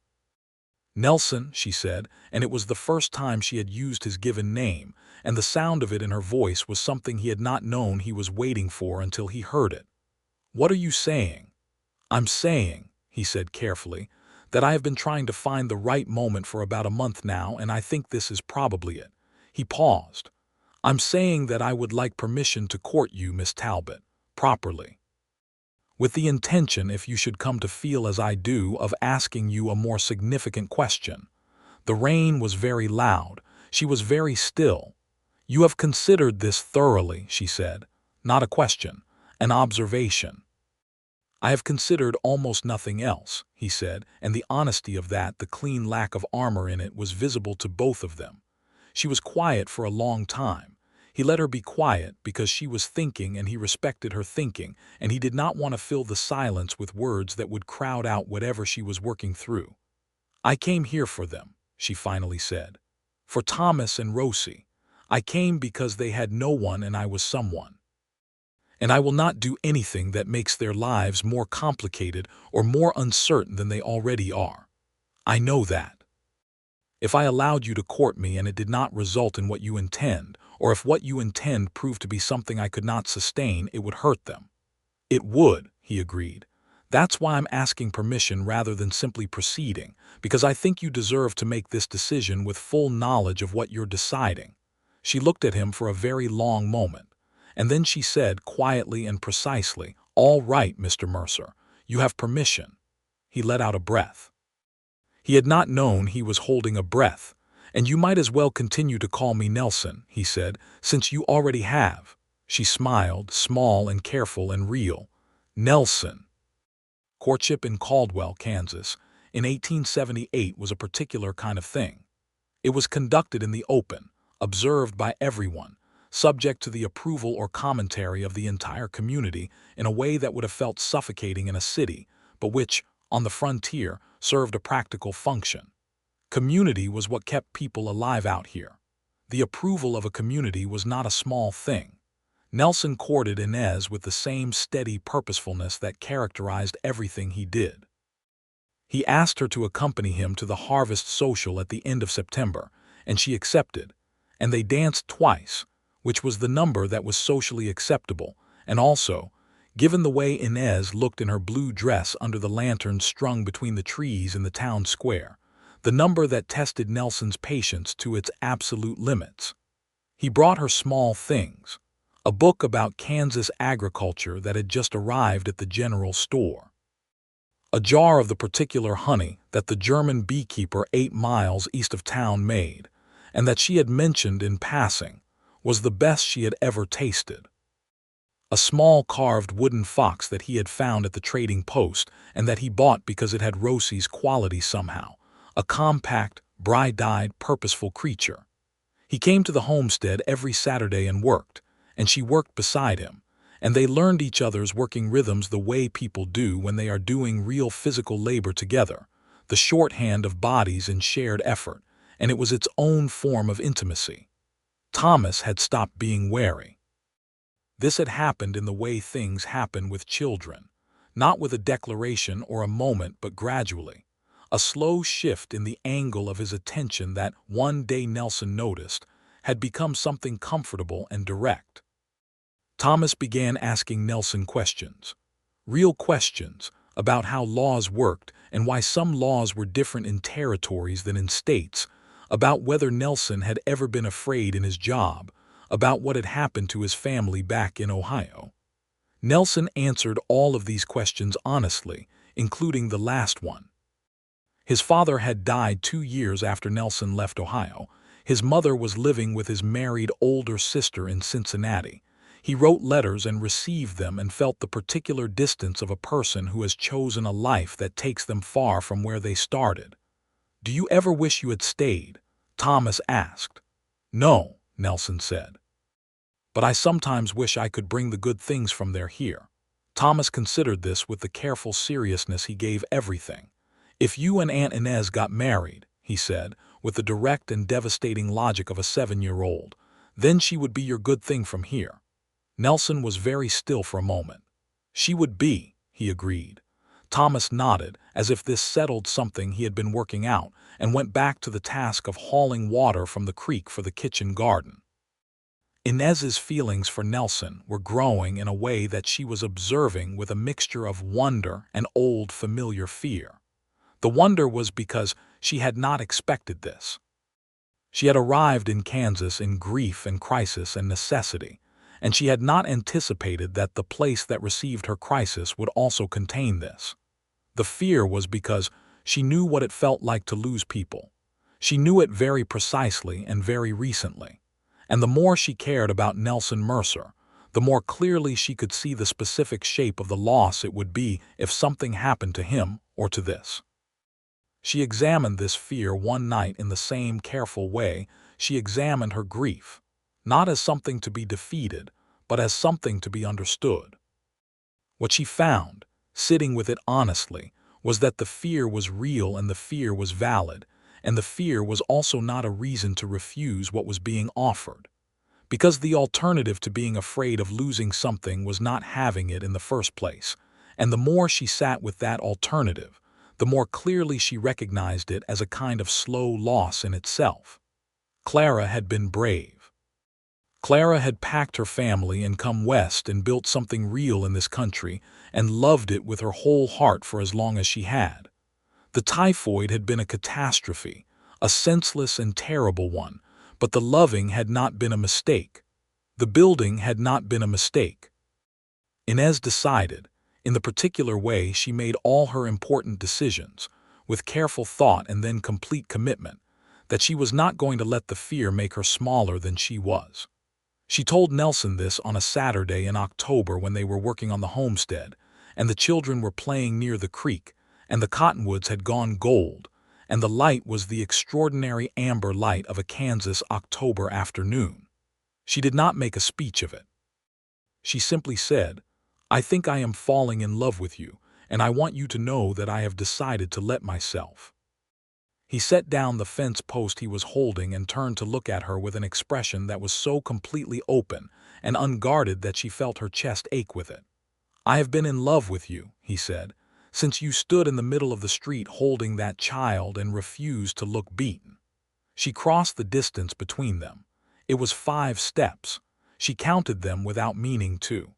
"Nelson," she said, and it was the first time she had used his given name, and the sound of it in her voice was something he had not known he was waiting for until he heard it. "What are you saying?" "I'm saying," he said carefully, "that I have been trying to find the right moment for about a month now, and I think this is probably it." He paused. "I'm saying that I would like permission to court you, Miss Talbot, properly. With the intention, if you should come to feel as I do, of asking you a more significant question." The rain was very loud. She was very still. "You have considered this thoroughly," she said. "Not a question, an observation." "I have considered almost nothing else," he said, and the honesty of that, the clean lack of armor in it, was visible to both of them. She was quiet for a long time. He let her be quiet because she was thinking, and he respected her thinking, and he did not want to fill the silence with words that would crowd out whatever she was working through. "I came here for them," she finally said. "For Thomas and Rosie. I came because they had no one and I was someone. And I will not do anything that makes their lives more complicated or more uncertain than they already are. I know that. If I allowed you to court me and it did not result in what you intend, or if what you intend proved to be something I could not sustain, it would hurt them." "It would," he agreed. "That's why I'm asking permission rather than simply proceeding, because I think you deserve to make this decision with full knowledge of what you're deciding." She looked at him for a very long moment, and then she said quietly and precisely, "All right, Mr. Mercer, you have permission." He let out a breath. He had not known he was holding a breath. "And you might as well continue to call me Nelson," he said, "since you already have." She smiled, small and careful and real. "Nelson." Courtship in Caldwell, Kansas, in 1878 was a particular kind of thing. It was conducted in the open, observed by everyone, subject to the approval or commentary of the entire community in a way that would have felt suffocating in a city, but which, on the frontier, served a practical function. Community was what kept people alive out here. The approval of a community was not a small thing. Nelson courted Inez with the same steady purposefulness that characterized everything he did. He asked her to accompany him to the harvest social at the end of September, and she accepted, and they danced twice, which was the number that was socially acceptable, and also, given the way Inez looked in her blue dress under the lanterns strung between the trees in the town square, the number that tested Nelson's patience to its absolute limits. He brought her small things, a book about Kansas agriculture that had just arrived at the general store, a jar of the particular honey that the German beekeeper 8 miles east of town made, and that she had mentioned in passing was the best she had ever tasted. A small carved wooden fox that he had found at the trading post and that he bought because it had Rosie's quality somehow, a compact, bright-eyed, purposeful creature. He came to the homestead every Saturday and worked, and she worked beside him, and they learned each other's working rhythms the way people do when they are doing real physical labor together, the shorthand of bodies in shared effort, and it was its own form of intimacy. Thomas had stopped being wary. This had happened in the way things happen with children, not with a declaration or a moment, but gradually. A slow shift in the angle of his attention that, one day Nelson noticed, had become something comfortable and direct. Thomas began asking Nelson questions, real questions, about how laws worked and why some laws were different in territories than in states, about whether Nelson had ever been afraid in his job, about what had happened to his family back in Ohio. Nelson answered all of these questions honestly, including the last one. His father had died 2 years after Nelson left Ohio. His mother was living with his married older sister in Cincinnati. He wrote letters and received them and felt the particular distance of a person who has chosen a life that takes them far from where they started. "Do you ever wish you had stayed?" Thomas asked. "No," Nelson said. "But I sometimes wish I could bring the good things from there here." Thomas considered this with the careful seriousness he gave everything. "If you and Aunt Inez got married," he said, with the direct and devastating logic of a 7-year-old, "then she would be your good thing from here." Nelson was very still for a moment. "She would be," he agreed. Thomas nodded, as if this settled something he had been working out, and went back to the task of hauling water from the creek for the kitchen garden. Inez's feelings for Nelson were growing in a way that she was observing with a mixture of wonder and old familiar fear. The wonder was because she had not expected this. She had arrived in Kansas in grief and crisis and necessity, and she had not anticipated that the place that received her crisis would also contain this. The fear was because she knew what it felt like to lose people. She knew it very precisely and very recently. And the more she cared about Nelson Mercer, the more clearly she could see the specific shape of the loss it would be if something happened to him or to this. She examined this fear one night in the same careful way she examined her grief, not as something to be defeated, but as something to be understood. What she found, sitting with it honestly, was that the fear was real and the fear was valid, and the fear was also not a reason to refuse what was being offered. Because the alternative to being afraid of losing something was not having it in the first place, and the more she sat with that alternative, the more clearly she recognized it as a kind of slow loss in itself. Clara had been brave. Clara had packed her family and come west and built something real in this country and loved it with her whole heart for as long as she had. The typhoid had been a catastrophe, a senseless and terrible one, but the loving had not been a mistake. The building had not been a mistake. Inez decided, in the particular way she made all her important decisions, with careful thought and then complete commitment, that she was not going to let the fear make her smaller than she was. She told Nelson this on a Saturday in October when they were working on the homestead, and the children were playing near the creek, and the cottonwoods had gone gold, and the light was the extraordinary amber light of a Kansas October afternoon. She did not make a speech of it. She simply said, "I think I am falling in love with you, and I want you to know that I have decided to let myself." He set down the fence post he was holding and turned to look at her with an expression that was so completely open and unguarded that she felt her chest ache with it. "I have been in love with you," he said, "since you stood in the middle of the street holding that child and refused to look beaten." She crossed the distance between them. It was 5 steps. She counted them without meaning to.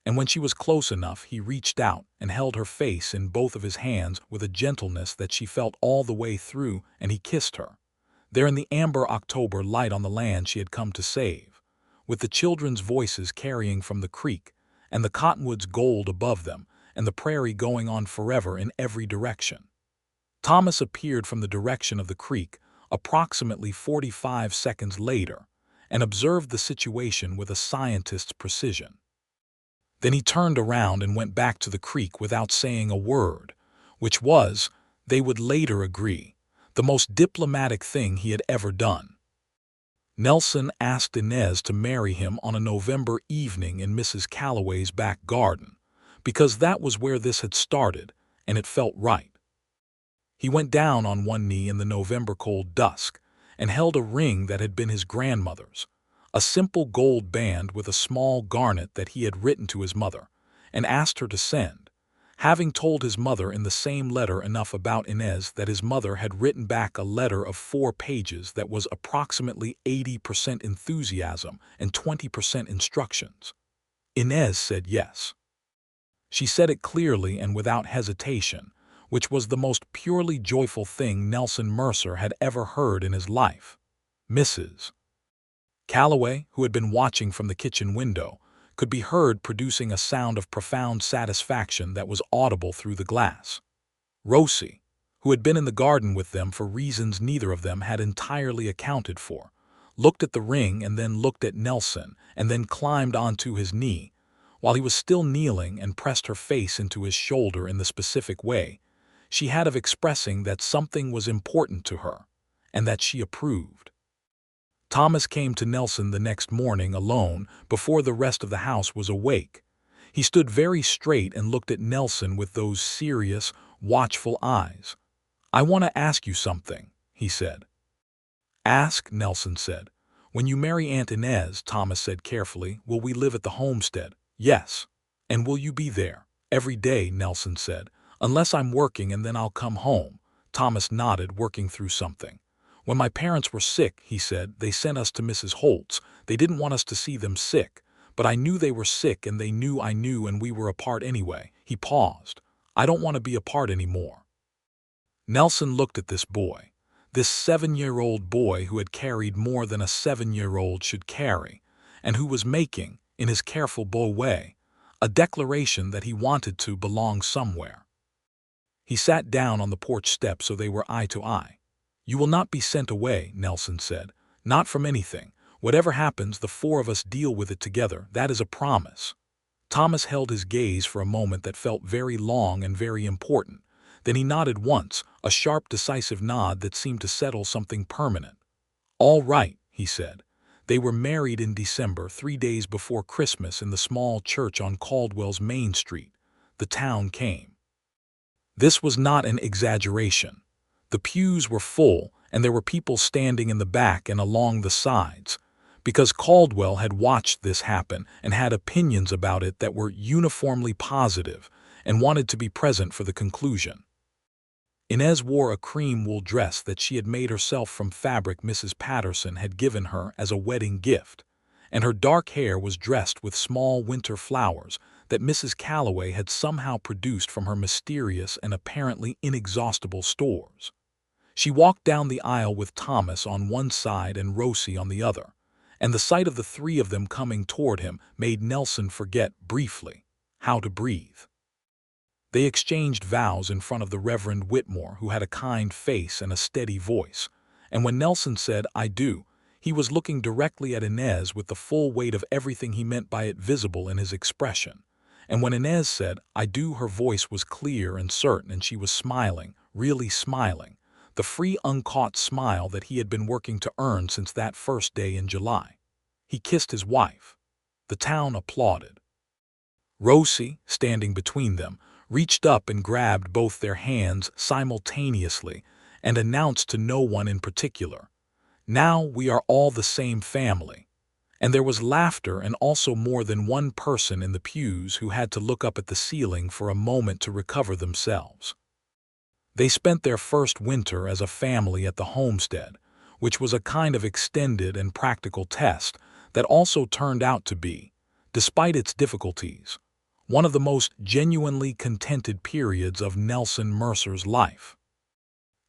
And when she was close enough, he reached out and held her face in both of his hands with a gentleness that she felt all the way through, and he kissed her. There in the amber October light on the land she had come to save, with the children's voices carrying from the creek, and the cottonwoods gold above them, and the prairie going on forever in every direction. Thomas appeared from the direction of the creek approximately 45 seconds later and observed the situation with a scientist's precision. Then he turned around and went back to the creek without saying a word, which was, they would later agree, the most diplomatic thing he had ever done. Nelson asked Inez to marry him on a November evening in Mrs. Calloway's back garden, because that was where this had started, and it felt right. He went down on one knee in the November cold dusk and held a ring that had been his grandmother's, a simple gold band with a small garnet that he had written to his mother, and asked her to send, having told his mother in the same letter enough about Inez that his mother had written back a letter of 4 pages that was approximately 80% enthusiasm and 20% instructions. Inez said yes. She said it clearly and without hesitation, which was the most purely joyful thing Nelson Mercer had ever heard in his life. Mrs. Calloway, who had been watching from the kitchen window, could be heard producing a sound of profound satisfaction that was audible through the glass. Rosie, who had been in the garden with them for reasons neither of them had entirely accounted for, looked at the ring and then looked at Nelson and then climbed onto his knee, while he was still kneeling, and pressed her face into his shoulder in the specific way she had of expressing that something was important to her, and that she approved. Thomas came to Nelson the next morning alone before the rest of the house was awake. He stood very straight and looked at Nelson with those serious, watchful eyes. "I want to ask you something," he said. "Ask," Nelson said. "When you marry Aunt Inez," Thomas said carefully, "will we live at the homestead?" "Yes." "And will you be there?" "Every day," Nelson said. "Unless I'm working, and then I'll come home." Thomas nodded, working through something. "When my parents were sick," he said, "they sent us to Mrs. Holt's. They didn't want us to see them sick, but I knew they were sick and they knew I knew, and we were apart anyway." He paused. "I don't want to be apart anymore." Nelson looked at this boy, this 7-year-old boy who had carried more than a 7-year-old should carry, and who was making, in his careful boy way, a declaration that he wanted to belong somewhere. He sat down on the porch step so they were eye to eye. "You will not be sent away," Nelson said. "Not from anything. Whatever happens, the four of us deal with it together. That is a promise." Thomas held his gaze for a moment that felt very long and very important. Then he nodded once, a sharp, decisive nod that seemed to settle something permanent. "All right," he said. They were married in December, 3 days before Christmas, in the small church on Caldwell's Main Street. The town came. This was not an exaggeration. The pews were full, and there were people standing in the back and along the sides, because Caldwell had watched this happen and had opinions about it that were uniformly positive and wanted to be present for the conclusion. Inez wore a cream wool dress that she had made herself from fabric Mrs. Patterson had given her as a wedding gift, and her dark hair was dressed with small winter flowers that Mrs. Calloway had somehow produced from her mysterious and apparently inexhaustible stores. She walked down the aisle with Thomas on one side and Rosie on the other, and the sight of the three of them coming toward him made Nelson forget, briefly, how to breathe. They exchanged vows in front of the Reverend Whitmore, who had a kind face and a steady voice, and when Nelson said, "I do," he was looking directly at Inez with the full weight of everything he meant by it visible in his expression. And when Inez said, "I do," her voice was clear and certain, and she was smiling, really smiling, the free, uncaught smile that he had been working to earn since that first day in July. He kissed his wife. The town applauded. Rosie, standing between them, reached up and grabbed both their hands simultaneously and announced to no one in particular, "Now we are all the same family." And there was laughter, and also more than one person in the pews who had to look up at the ceiling for a moment to recover themselves. They spent their first winter as a family at the homestead, which was a kind of extended and practical test that also turned out to be, despite its difficulties, one of the most genuinely contented periods of Nelson Mercer's life.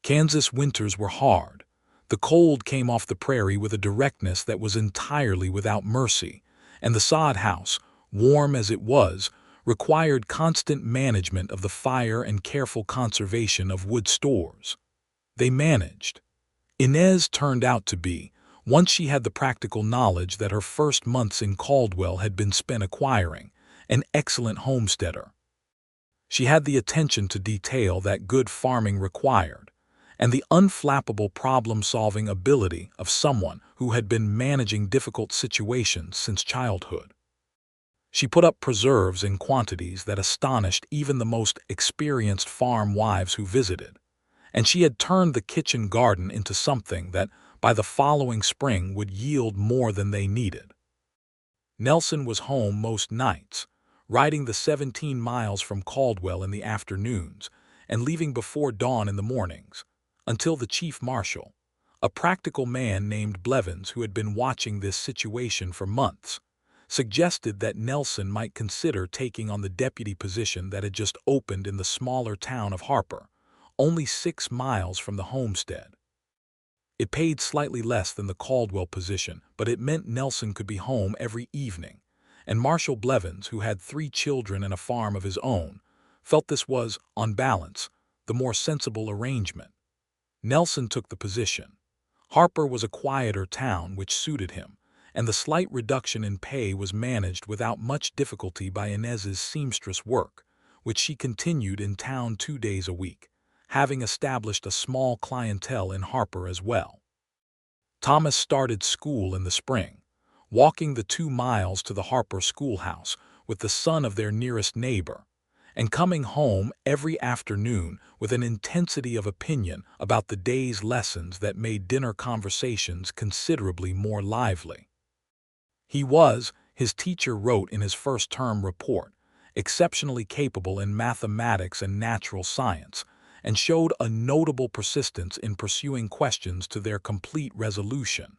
Kansas winters were hard. The cold came off the prairie with a directness that was entirely without mercy, and the sod house, warm as it was, required constant management of the fire and careful conservation of wood stores. They managed. Inez turned out to be, once she had the practical knowledge that her first months in Caldwell had been spent acquiring, an excellent homesteader. She had the attention to detail that good farming required, and the unflappable problem-solving ability of someone who had been managing difficult situations since childhood. She put up preserves in quantities that astonished even the most experienced farm wives who visited, and she had turned the kitchen garden into something that, by the following spring, would yield more than they needed. Nelson was home most nights, riding the 17 miles from Caldwell in the afternoons and leaving before dawn in the mornings, until the chief marshal, a practical man named Blevins who had been watching this situation for months, suggested that Nelson might consider taking on the deputy position that had just opened in the smaller town of Harper, only 6 miles from the homestead. It paid slightly less than the Caldwell position, but it meant Nelson could be home every evening, and Marshal Blevins, who had 3 children and a farm of his own, felt this was, on balance, the more sensible arrangement. Nelson took the position. Harper was a quieter town, which suited him, and the slight reduction in pay was managed without much difficulty by Inez's seamstress work, which she continued in town 2 days a week, having established a small clientele in Harper as well. Thomas started school in the spring, walking the 2 miles to the Harper schoolhouse with the son of their nearest neighbor, and coming home every afternoon with an intensity of opinion about the day's lessons that made dinner conversations considerably more lively. He was, his teacher wrote in his first-term report, exceptionally capable in mathematics and natural science, and showed a notable persistence in pursuing questions to their complete resolution,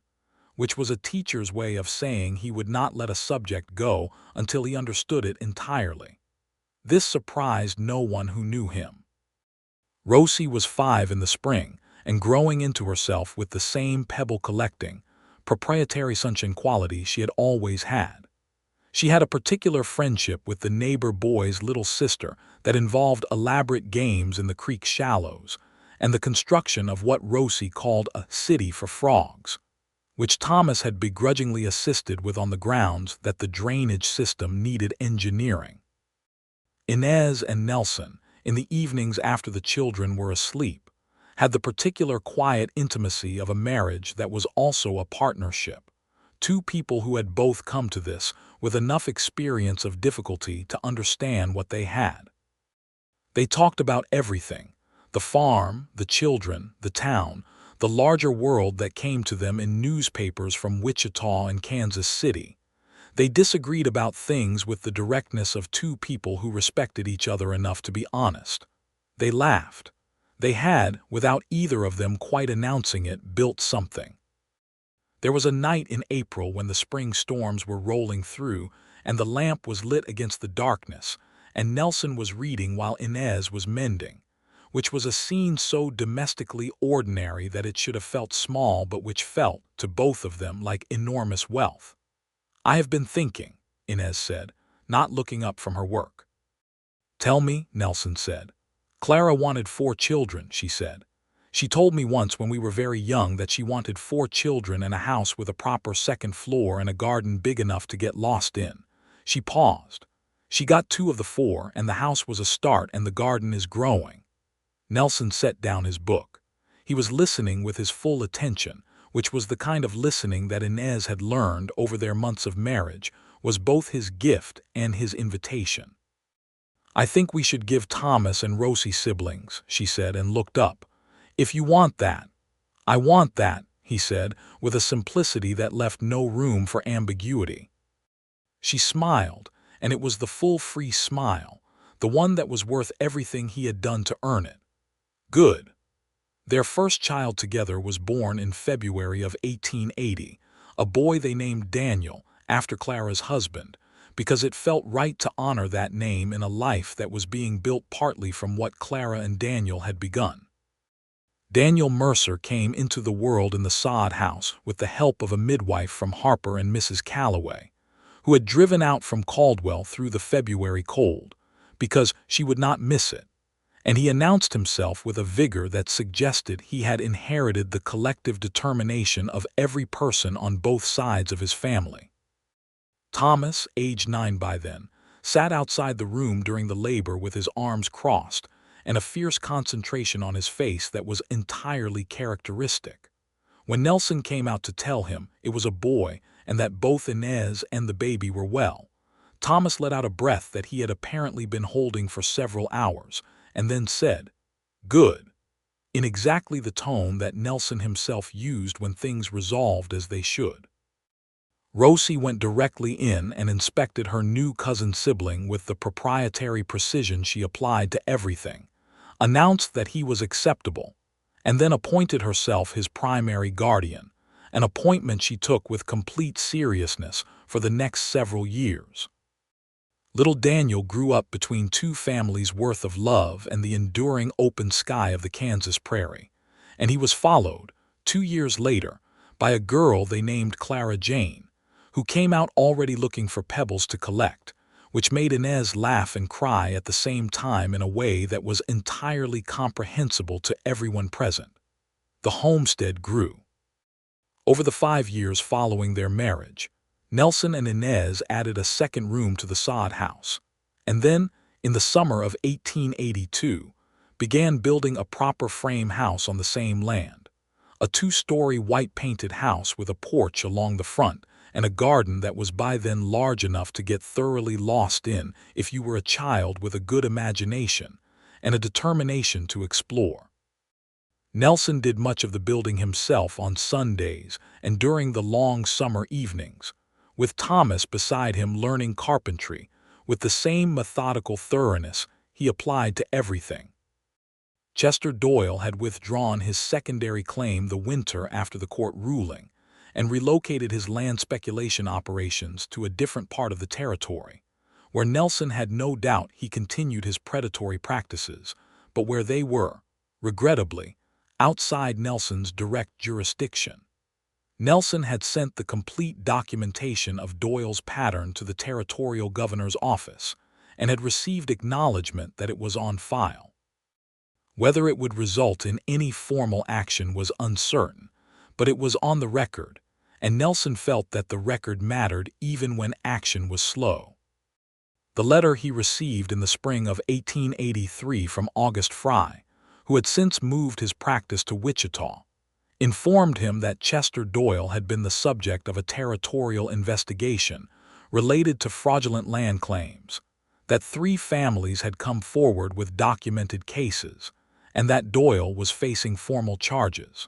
which was a teacher's way of saying he would not let a subject go until he understood it entirely. This surprised no one who knew him. Rosie was 5 in the spring and growing into herself with the same pebble-collecting, proprietary sunshine quality she had always had. She had a particular friendship with the neighbor boy's little sister that involved elaborate games in the creek shallows and the construction of what Rosie called a city for frogs. which Thomas had begrudgingly assisted with on the grounds that the drainage system needed engineering. Inez and Nelson, in the evenings after the children were asleep, had the particular quiet intimacy of a marriage that was also a partnership. Two people who had both come to this with enough experience of difficulty to understand what they had. They talked about everything: the farm, the children, the town, the larger world that came to them in newspapers from Wichita and Kansas City. They disagreed about things with the directness of two people who respected each other enough to be honest. They laughed. They had, without either of them quite announcing it, built something. There was a night in April when the spring storms were rolling through and the lamp was lit against the darkness, and Nelson was reading while Inez was mending, which was a scene so domestically ordinary that it should have felt small but which felt, to both of them, like enormous wealth. "I have been thinking," Inez said, not looking up from her work. "Tell me," Nelson said. "Clara wanted 4 children," she said. "She told me once when we were very young that she wanted 4 children and a house with a proper second floor and a garden big enough to get lost in." She paused. "She got 2 of the 4, and the house was a start and the garden is growing." Nelson set down his book. He was listening with his full attention, which was the kind of listening that Inez had learned over their months of marriage was both his gift and his invitation. "I think we should give Thomas and Rosie siblings," she said, and looked up. "If you want that." "I want that," he said, with a simplicity that left no room for ambiguity. She smiled, and it was the full, free smile, the one that was worth everything he had done to earn it. "Good." Their first child together was born in February of 1880, a boy they named Daniel, after Clara's husband, because it felt right to honor that name in a life that was being built partly from what Clara and Daniel had begun. Daniel Mercer came into the world in the sod house with the help of a midwife from Harper and Mrs. Calloway, who had driven out from Caldwell through the February cold, because she would not miss it, and he announced himself with a vigor that suggested he had inherited the collective determination of every person on both sides of his family. Thomas, aged 9 by then, sat outside the room during the labor with his arms crossed and a fierce concentration on his face that was entirely characteristic. When Nelson came out to tell him it was a boy and that both Inez and the baby were well, Thomas let out a breath that he had apparently been holding for several hours, and then said, "Good," in exactly the tone that Nelson himself used when things resolved as they should. Rosie went directly in and inspected her new cousin sibling with the proprietary precision she applied to everything, announced that he was acceptable, and then appointed herself his primary guardian, an appointment she took with complete seriousness for the next several years. Little Daniel grew up between 2 families' worth of love and the enduring open sky of the Kansas prairie, and he was followed, 2 years later, by a girl they named Clara Jane, who came out already looking for pebbles to collect, which made Inez laugh and cry at the same time in a way that was entirely comprehensible to everyone present. The homestead grew. Over the 5 years following their marriage, Nelson and Inez added a second room to the sod house, and then, in the summer of 1882, began building a proper frame house on the same land, a 2-story white-painted house with a porch along the front and a garden that was by then large enough to get thoroughly lost in if you were a child with a good imagination and a determination to explore. Nelson did much of the building himself on Sundays and during the long summer evenings, with Thomas beside him learning carpentry with the same methodical thoroughness he applied to everything. Chester Doyle had withdrawn his secondary claim the winter after the court ruling and relocated his land speculation operations to a different part of the territory, where Nelson had no doubt he continued his predatory practices, but where they were, regrettably, outside Nelson's direct jurisdiction. Nelson had sent the complete documentation of Doyle's pattern to the territorial governor's office and had received acknowledgement that it was on file. Whether it would result in any formal action was uncertain, but it was on the record, and Nelson felt that the record mattered even when action was slow. The letter he received in the spring of 1883 from August Fry, who had since moved his practice to Wichita, informed him that Chester Doyle had been the subject of a territorial investigation related to fraudulent land claims, that 3 families had come forward with documented cases, and that Doyle was facing formal charges.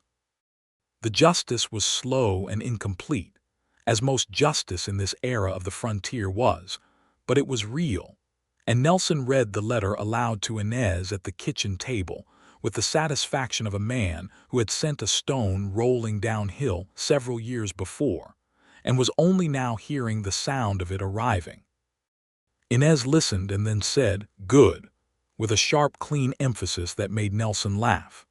The justice was slow and incomplete, as most justice in this era of the frontier was, but it was real, and Nelson read the letter aloud to Inez at the kitchen table with the satisfaction of a man who had sent a stone rolling downhill several years before, and was only now hearing the sound of it arriving. Inez listened and then said, "Good," with a sharp, clean emphasis that made Nelson laugh.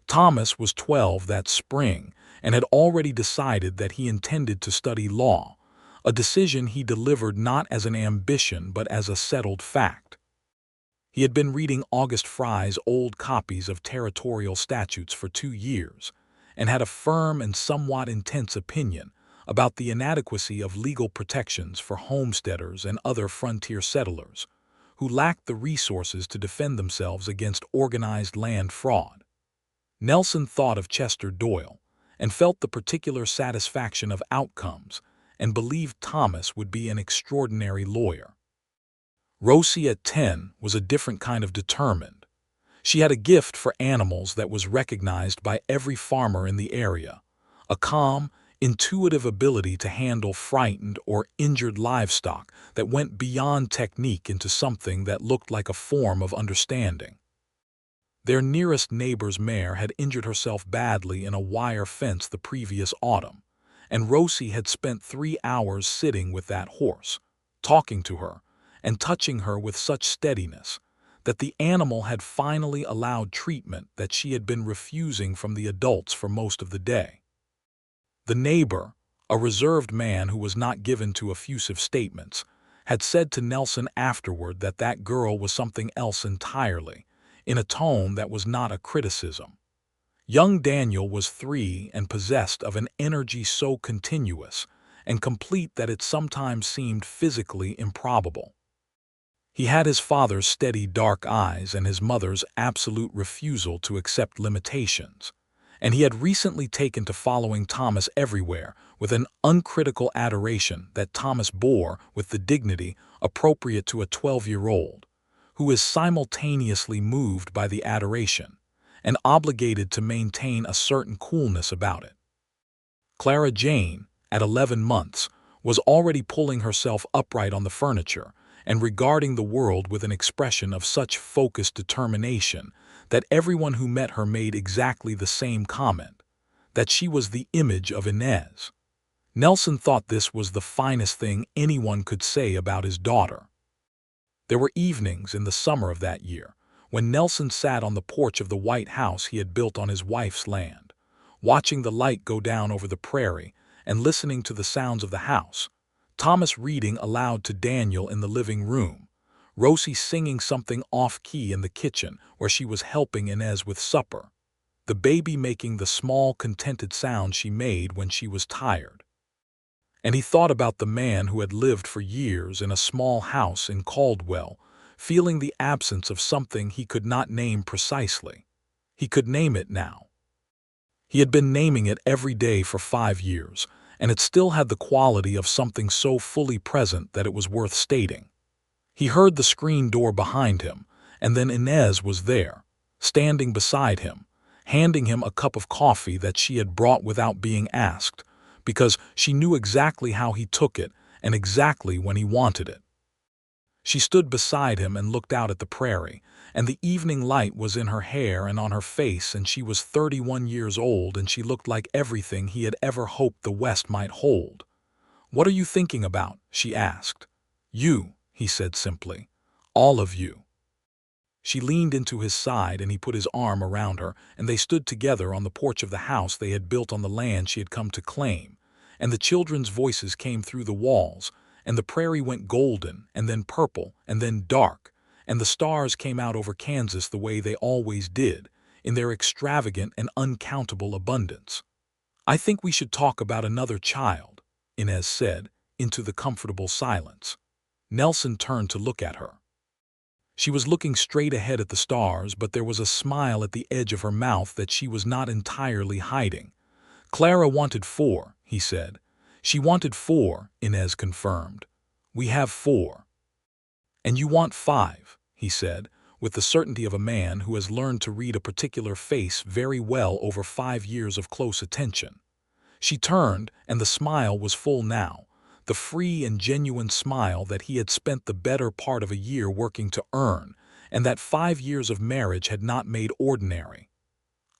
Thomas was 12 that spring and had already decided that he intended to study law, a decision he delivered not as an ambition but as a settled fact. He had been reading August Fry's old copies of territorial statutes for 2 years and had a firm and somewhat intense opinion about the inadequacy of legal protections for homesteaders and other frontier settlers who lacked the resources to defend themselves against organized land fraud. Nelson thought of Chester Doyle and felt the particular satisfaction of outcomes and believed Thomas would be an extraordinary lawyer. Rosie at 10 was a different kind of determined. She had a gift for animals that was recognized by every farmer in the area, a calm, intuitive ability to handle frightened or injured livestock that went beyond technique into something that looked like a form of understanding. Their nearest neighbor's mare had injured herself badly in a wire fence the previous autumn, and Rosie had spent 3 hours sitting with that horse, talking to her, and touching her with such steadiness that the animal had finally allowed treatment that she had been refusing from the adults for most of the day. The neighbor, a reserved man who was not given to effusive statements, had said to Nelson afterward that that girl was something else entirely, in a tone that was not a criticism. Young Daniel was 3 and possessed of an energy so continuous and complete that it sometimes seemed physically improbable. He had his father's steady dark eyes and his mother's absolute refusal to accept limitations, and he had recently taken to following Thomas everywhere with an uncritical adoration that Thomas bore with the dignity appropriate to a 12-year-old, who is simultaneously moved by the adoration and obligated to maintain a certain coolness about it. Clara Jane, at 11 months, was already pulling herself upright on the furniture and regarding the world with an expression of such focused determination that everyone who met her made exactly the same comment, that she was the image of Inez. Nelson thought this was the finest thing anyone could say about his daughter. There were evenings in the summer of that year when Nelson sat on the porch of the white house he had built on his wife's land, watching the light go down over the prairie and listening to the sounds of the house, Thomas reading aloud to Daniel in the living room, Rosie singing something off-key in the kitchen where she was helping Inez with supper, the baby making the small, contented sound she made when she was tired. And he thought about the man who had lived for years in a small house in Caldwell, feeling the absence of something he could not name precisely. He could name it now. He had been naming it every day for 5 years, and it still had the quality of something so fully present that it was worth stating. He heard the screen door behind him, and then Inez was there, standing beside him, handing him a cup of coffee that she had brought without being asked, because she knew exactly how he took it and exactly when he wanted it. She stood beside him and looked out at the prairie, and the evening light was in her hair and on her face, and she was 31 years old, and she looked like everything he had ever hoped the West might hold. "What are you thinking about?" she asked. "You," he said simply. "All of you." She leaned into his side and he put his arm around her, and they stood together on the porch of the house they had built on the land she had come to claim, and the children's voices came through the walls, and the prairie went golden and then purple and then dark, and the stars came out over Kansas the way they always did, in their extravagant and uncountable abundance. "I think we should talk about another child," Inez said, into the comfortable silence. Nelson turned to look at her. She was looking straight ahead at the stars, but there was a smile at the edge of her mouth that she was not entirely hiding. "Clara wanted 4, he said. "She wanted 4, Inez confirmed. "We have 4. "And you want 5, he said, with the certainty of a man who has learned to read a particular face very well over 5 years of close attention. She turned, and the smile was full now, the free and genuine smile that he had spent the better part of a year working to earn, and that 5 years of marriage had not made ordinary.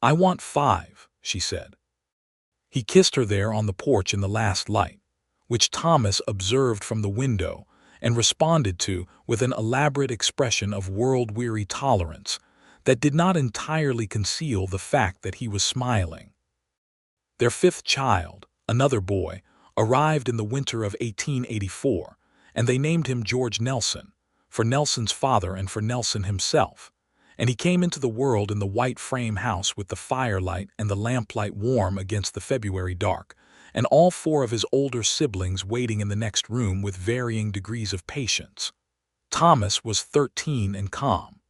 "I want 5, she said. He kissed her there on the porch in the last light, which Thomas observed from the window and responded to with an elaborate expression of world-weary tolerance that did not entirely conceal the fact that he was smiling. Their 5th child, another boy, arrived in the winter of 1884, and they named him George Nelson, for Nelson's father and for Nelson himself, and he came into the world in the white frame house with the firelight and the lamplight warm against the February dark, and all 4 of his older siblings waiting in the next room with varying degrees of patience. Thomas was 13 and calm.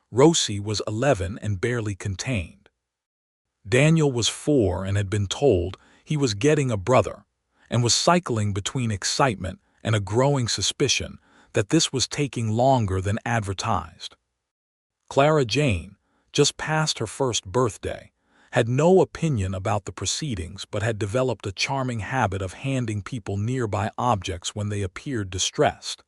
Rosie was 11 and barely contained. Daniel was 4 and had been told he was getting a brother, and was cycling between excitement and a growing suspicion that this was taking longer than advertised. Clara Jane, just past her 1st birthday, had no opinion about the proceedings but had developed a charming habit of handing people nearby objects when they appeared distressed,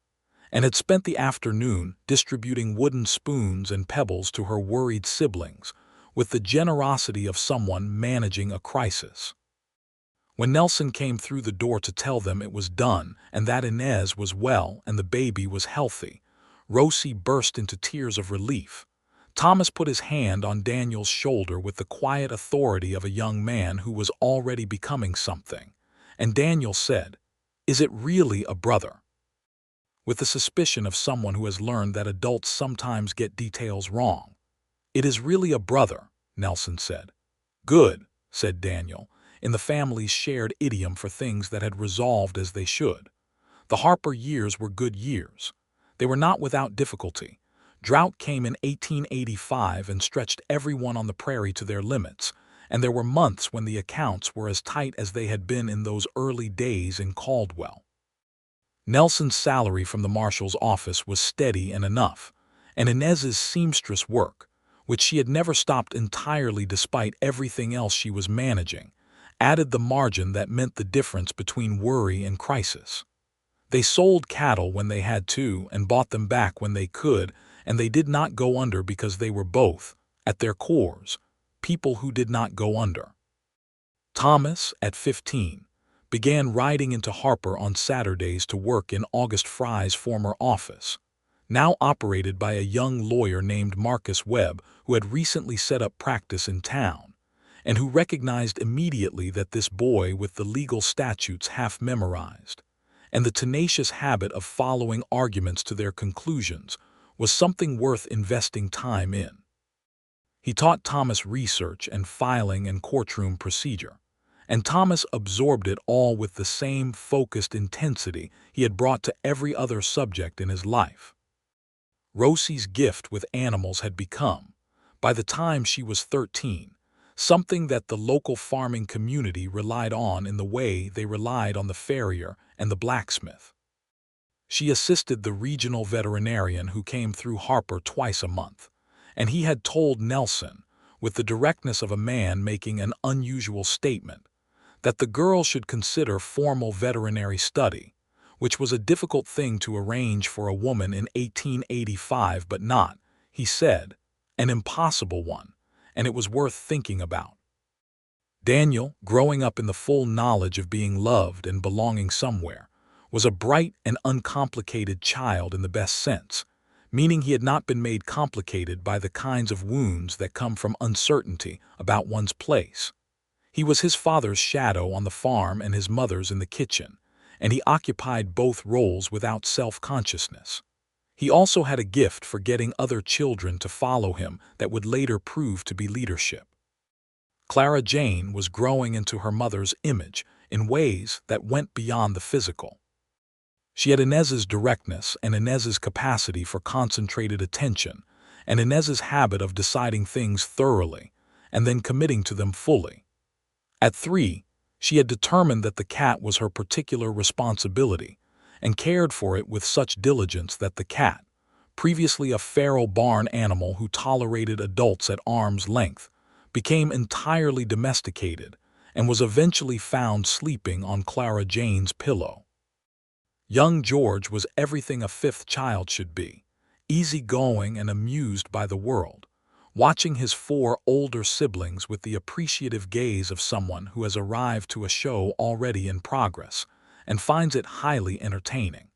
and had spent the afternoon distributing wooden spoons and pebbles to her worried siblings with the generosity of someone managing a crisis. When Nelson came through the door to tell them it was done and that Inez was well and the baby was healthy, Rosie burst into tears of relief. Thomas put his hand on Daniel's shoulder with the quiet authority of a young man who was already becoming something, and Daniel said, "Is it really a brother?" With the suspicion of someone who has learned that adults sometimes get details wrong. "It is really a brother," Nelson said. "Good," said Daniel, in the family's shared idiom for things that had resolved as they should. The Harper years were good years. They were not without difficulty. Drought came in 1885 and stretched everyone on the prairie to their limits, and there were months when the accounts were as tight as they had been in those early days in Caldwell. Nelson's salary from the marshal's office was steady and enough, and Inez's seamstress work, which she had never stopped entirely despite everything else she was managing, added the margin that meant the difference between worry and crisis. They sold cattle when they had to and bought them back when they could, and they did not go under because they were both, at their cores, people who did not go under. Thomas, at 15, began riding into Harper on Saturdays to work in August Fry's former office, now operated by a young lawyer named Marcus Webb who had recently set up practice in town, and who recognized immediately that this boy with the legal statutes half memorized, and the tenacious habit of following arguments to their conclusions, was something worth investing time in. He taught Thomas research and filing and courtroom procedure, and Thomas absorbed it all with the same focused intensity he had brought to every other subject in his life. Rosie's gift with animals had become, by the time she was 13, something that the local farming community relied on in the way they relied on the farrier and the blacksmith. She assisted the regional veterinarian who came through Harper twice a month, and he had told Nelson, with the directness of a man making an unusual statement, that the girl should consider formal veterinary study, which was a difficult thing to arrange for a woman in 1885 but not, he said, an impossible one, and it was worth thinking about. Daniel, growing up in the full knowledge of being loved and belonging somewhere, was a bright and uncomplicated child in the best sense, meaning he had not been made complicated by the kinds of wounds that come from uncertainty about one's place. He was his father's shadow on the farm and his mother's in the kitchen, and he occupied both roles without self-consciousness. He also had a gift for getting other children to follow him that would later prove to be leadership. Clara Jane was growing into her mother's image in ways that went beyond the physical. She had Inez's directness and Inez's capacity for concentrated attention, and Inez's habit of deciding things thoroughly and then committing to them fully. At 3, she had determined that the cat was her particular responsibility and cared for it with such diligence that the cat, previously a feral barn animal who tolerated adults at arm's length, became entirely domesticated and was eventually found sleeping on Clara Jane's pillow. Young George was everything a 5th child should be, easygoing and amused by the world, watching his 4 older siblings with the appreciative gaze of someone who has arrived to a show already in progress and finds it highly entertaining.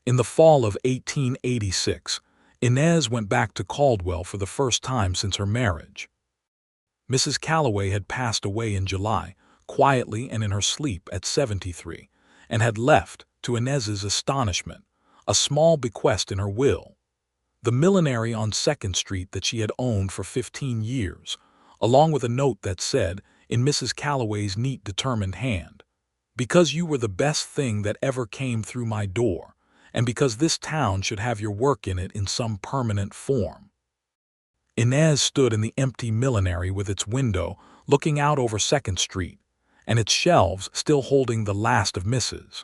In the fall of 1886, Inez went back to Caldwell for the first time since her marriage. Mrs. Calloway had passed away in July, quietly and in her sleep at 73, and had left, to Inez's astonishment, a small bequest in her will. The millinery on 2nd Street that she had owned for 15 years, along with a note that said, in Mrs. Calloway's neat, determined hand, "Because you were the best thing that ever came through my door, and because this town should have your work in it in some permanent form." Inez stood in the empty millinery with its window looking out over 2nd Street, and its shelves still holding the last of Mrs.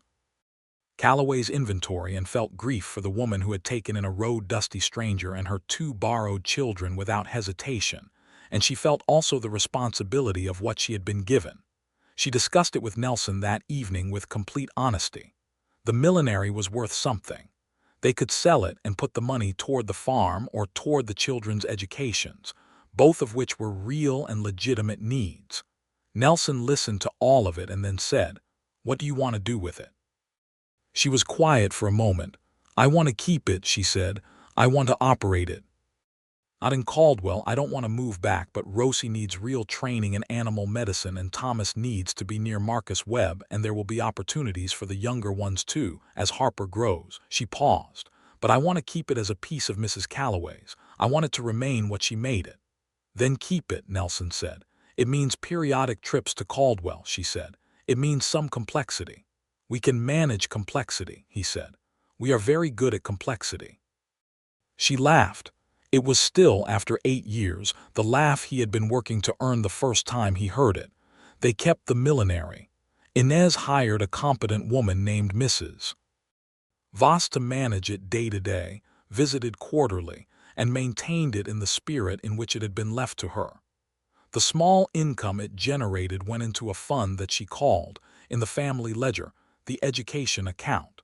Calloway's inventory, and felt grief for the woman who had taken in a road-dusty stranger and her 2 borrowed children without hesitation, and she felt also the responsibility of what she had been given. She discussed it with Nelson that evening with complete honesty. The millinery was worth something. They could sell it and put the money toward the farm or toward the children's educations, both of which were real and legitimate needs. Nelson listened to all of it and then said, "What do you want to do with it?" She was quiet for a moment. "I want to keep it," she said. "I want to operate it. Not in Caldwell. I don't want to move back, but Rosie needs real training in animal medicine and Thomas needs to be near Marcus Webb, and there will be opportunities for the younger ones too, as Harper grows." She paused. "But I want to keep it as a piece of Mrs. Calloway's. I want it to remain what she made it." "Then keep it," Nelson said. "It means periodic trips to Caldwell," she said. "It means some complexity." "We can manage complexity," he said. "We are very good at complexity." She laughed. It was still, after 8 years, the laugh he had been working to earn the first time he heard it. They kept the millinery. Inez hired a competent woman named Mrs. Voss to manage it day to day, visited quarterly, and maintained it in the spirit in which it had been left to her. The small income it generated went into a fund that she called, in the family ledger, the education account.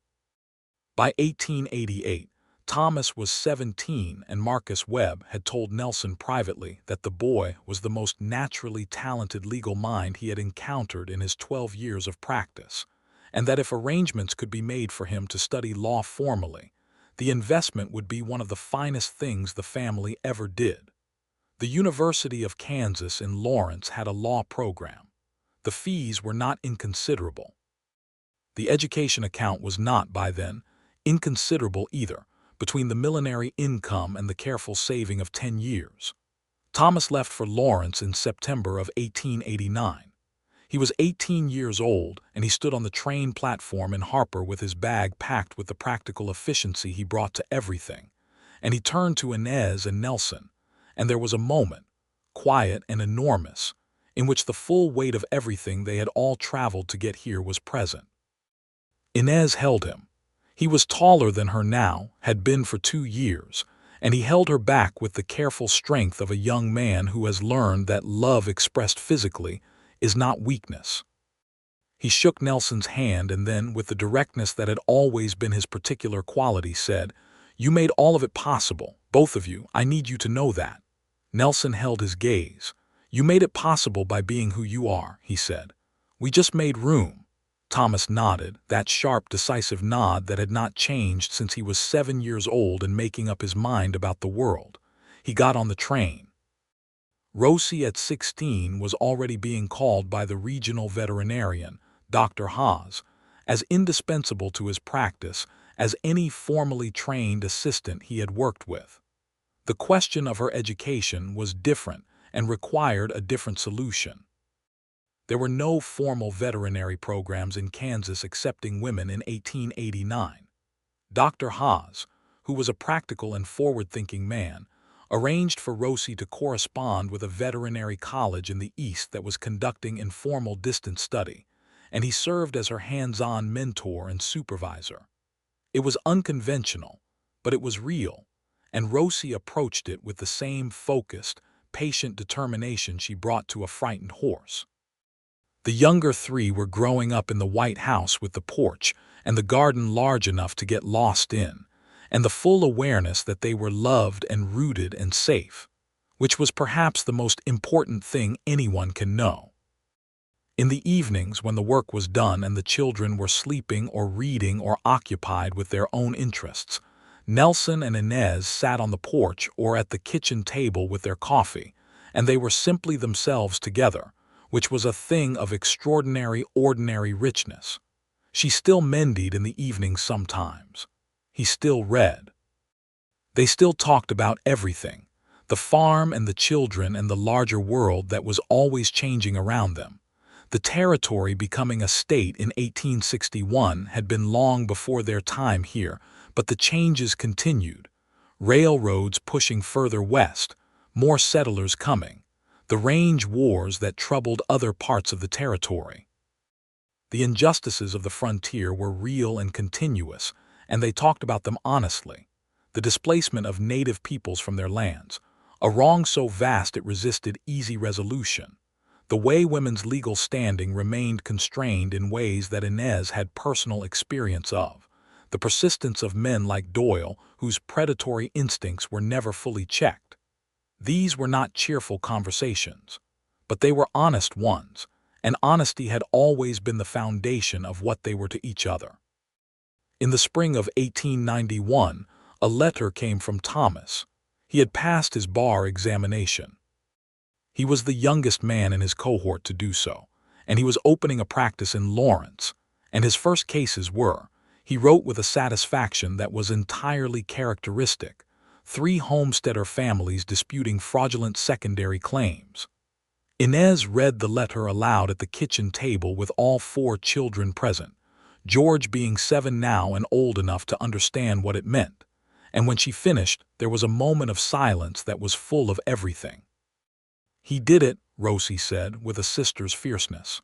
By 1888, Thomas was 17, and Marcus Webb had told Nelson privately that the boy was the most naturally talented legal mind he had encountered in his 12 years of practice, and that if arrangements could be made for him to study law formally, the investment would be one of the finest things the family ever did. The University of Kansas in Lawrence had a law program. The fees were not inconsiderable. The education account was not, by then, inconsiderable either, between the millinery income and the careful saving of 10 years. Thomas left for Lawrence in September of 1889. He was 18 years old, and he stood on the train platform in Harper with his bag packed with the practical efficiency he brought to everything, and he turned to Inez and Nelson, and there was a moment, quiet and enormous, in which the full weight of everything they had all traveled to get here was present. Inez held him. He was taller than her now, had been for 2 years, and he held her back with the careful strength of a young man who has learned that love expressed physically is not weakness. He shook Nelson's hand and then, with the directness that had always been his particular quality, said, "You made all of it possible, both of you. I need you to know that." Nelson held his gaze. "You made it possible by being who you are," he said. "We just made room." Thomas nodded, that sharp, decisive nod that had not changed since he was 7 years old and making up his mind about the world. He got on the train. Rosie, at 16, was already being called by the regional veterinarian, Dr. Haas, as indispensable to his practice as any formally trained assistant he had worked with. The question of her education was different and required a different solution. There were no formal veterinary programs in Kansas accepting women in 1889. Dr. Haas, who was a practical and forward-thinking man, arranged for Rosie to correspond with a veterinary college in the East that was conducting informal distance study, and he served as her hands-on mentor and supervisor. It was unconventional, but it was real, and Rosie approached it with the same focused, patient determination she brought to a frightened horse. The younger three were growing up in the White House with the porch and the garden large enough to get lost in, and the full awareness that they were loved and rooted and safe, which was perhaps the most important thing anyone can know. In the evenings, when the work was done and the children were sleeping or reading or occupied with their own interests, Nelson and Inez sat on the porch or at the kitchen table with their coffee, and they were simply themselves together, which was a thing of extraordinary, ordinary richness. She still mended in the evenings sometimes. He still read. They still talked about everything, the farm and the children and the larger world that was always changing around them. The territory becoming a state in 1861 had been long before their time here, but the changes continued. Railroads pushing further west, more settlers coming, the range wars that troubled other parts of the territory. The injustices of the frontier were real and continuous, and they talked about them honestly. The displacement of native peoples from their lands, a wrong so vast it resisted easy resolution. The way women's legal standing remained constrained in ways that Inez had personal experience of. The persistence of men like Doyle, whose predatory instincts were never fully checked. These were not cheerful conversations, but they were honest ones, and honesty had always been the foundation of what they were to each other. In the spring of 1891, a letter came from Thomas. He had passed his bar examination. He was the youngest man in his cohort to do so, and he was opening a practice in Lawrence, and his first cases were, he wrote with a satisfaction that was entirely characteristic, 3 homesteader families disputing fraudulent secondary claims. Inez read the letter aloud at the kitchen table with all 4 children present, George being 7 now and old enough to understand what it meant, and when she finished, there was a moment of silence that was full of everything. "He did it," Rosie said, with a sister's fierceness.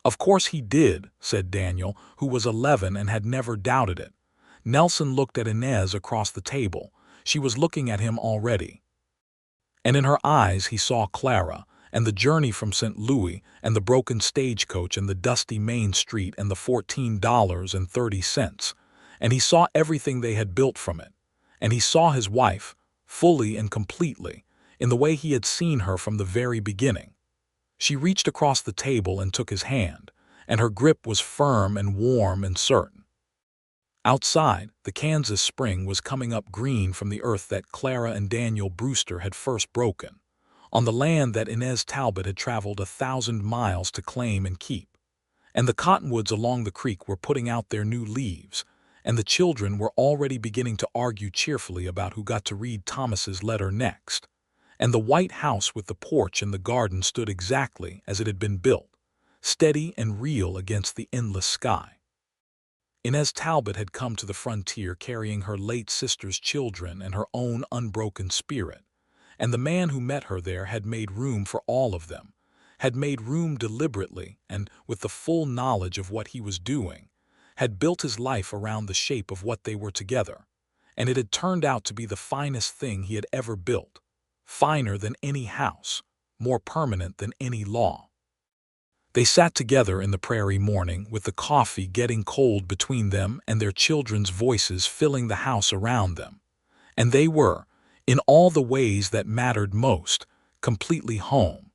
"Of course he did," said Daniel, who was 11 and had never doubted it. Nelson looked at Inez across the table. She was looking at him already. And in her eyes he saw Clara, and the journey from St. Louis, and the broken stagecoach, and the dusty Main Street, and the $14.30, and he saw everything they had built from it. And he saw his wife, fully and completely, in the way he had seen her from the very beginning. She reached across the table and took his hand, and her grip was firm and warm and certain. Outside, the Kansas spring was coming up green from the earth that Clara and Daniel Brewster had first broken, on the land that Inez Talbot had traveled 1,000 miles to claim and keep. And the cottonwoods along the creek were putting out their new leaves, and the children were already beginning to argue cheerfully about who got to read Thomas's letter next. And the White House with the porch and the garden stood exactly as it had been built, steady and real against the endless sky. Inez Talbot had come to the frontier carrying her late sister's children and her own unbroken spirit, and the man who met her there had made room for all of them, had made room deliberately and with the full knowledge of what he was doing, had built his life around the shape of what they were together, and it had turned out to be the finest thing he had ever built, finer than any house, more permanent than any law. They sat together in the prairie morning with the coffee getting cold between them and their children's voices filling the house around them, and they were, in all the ways that mattered most, completely home.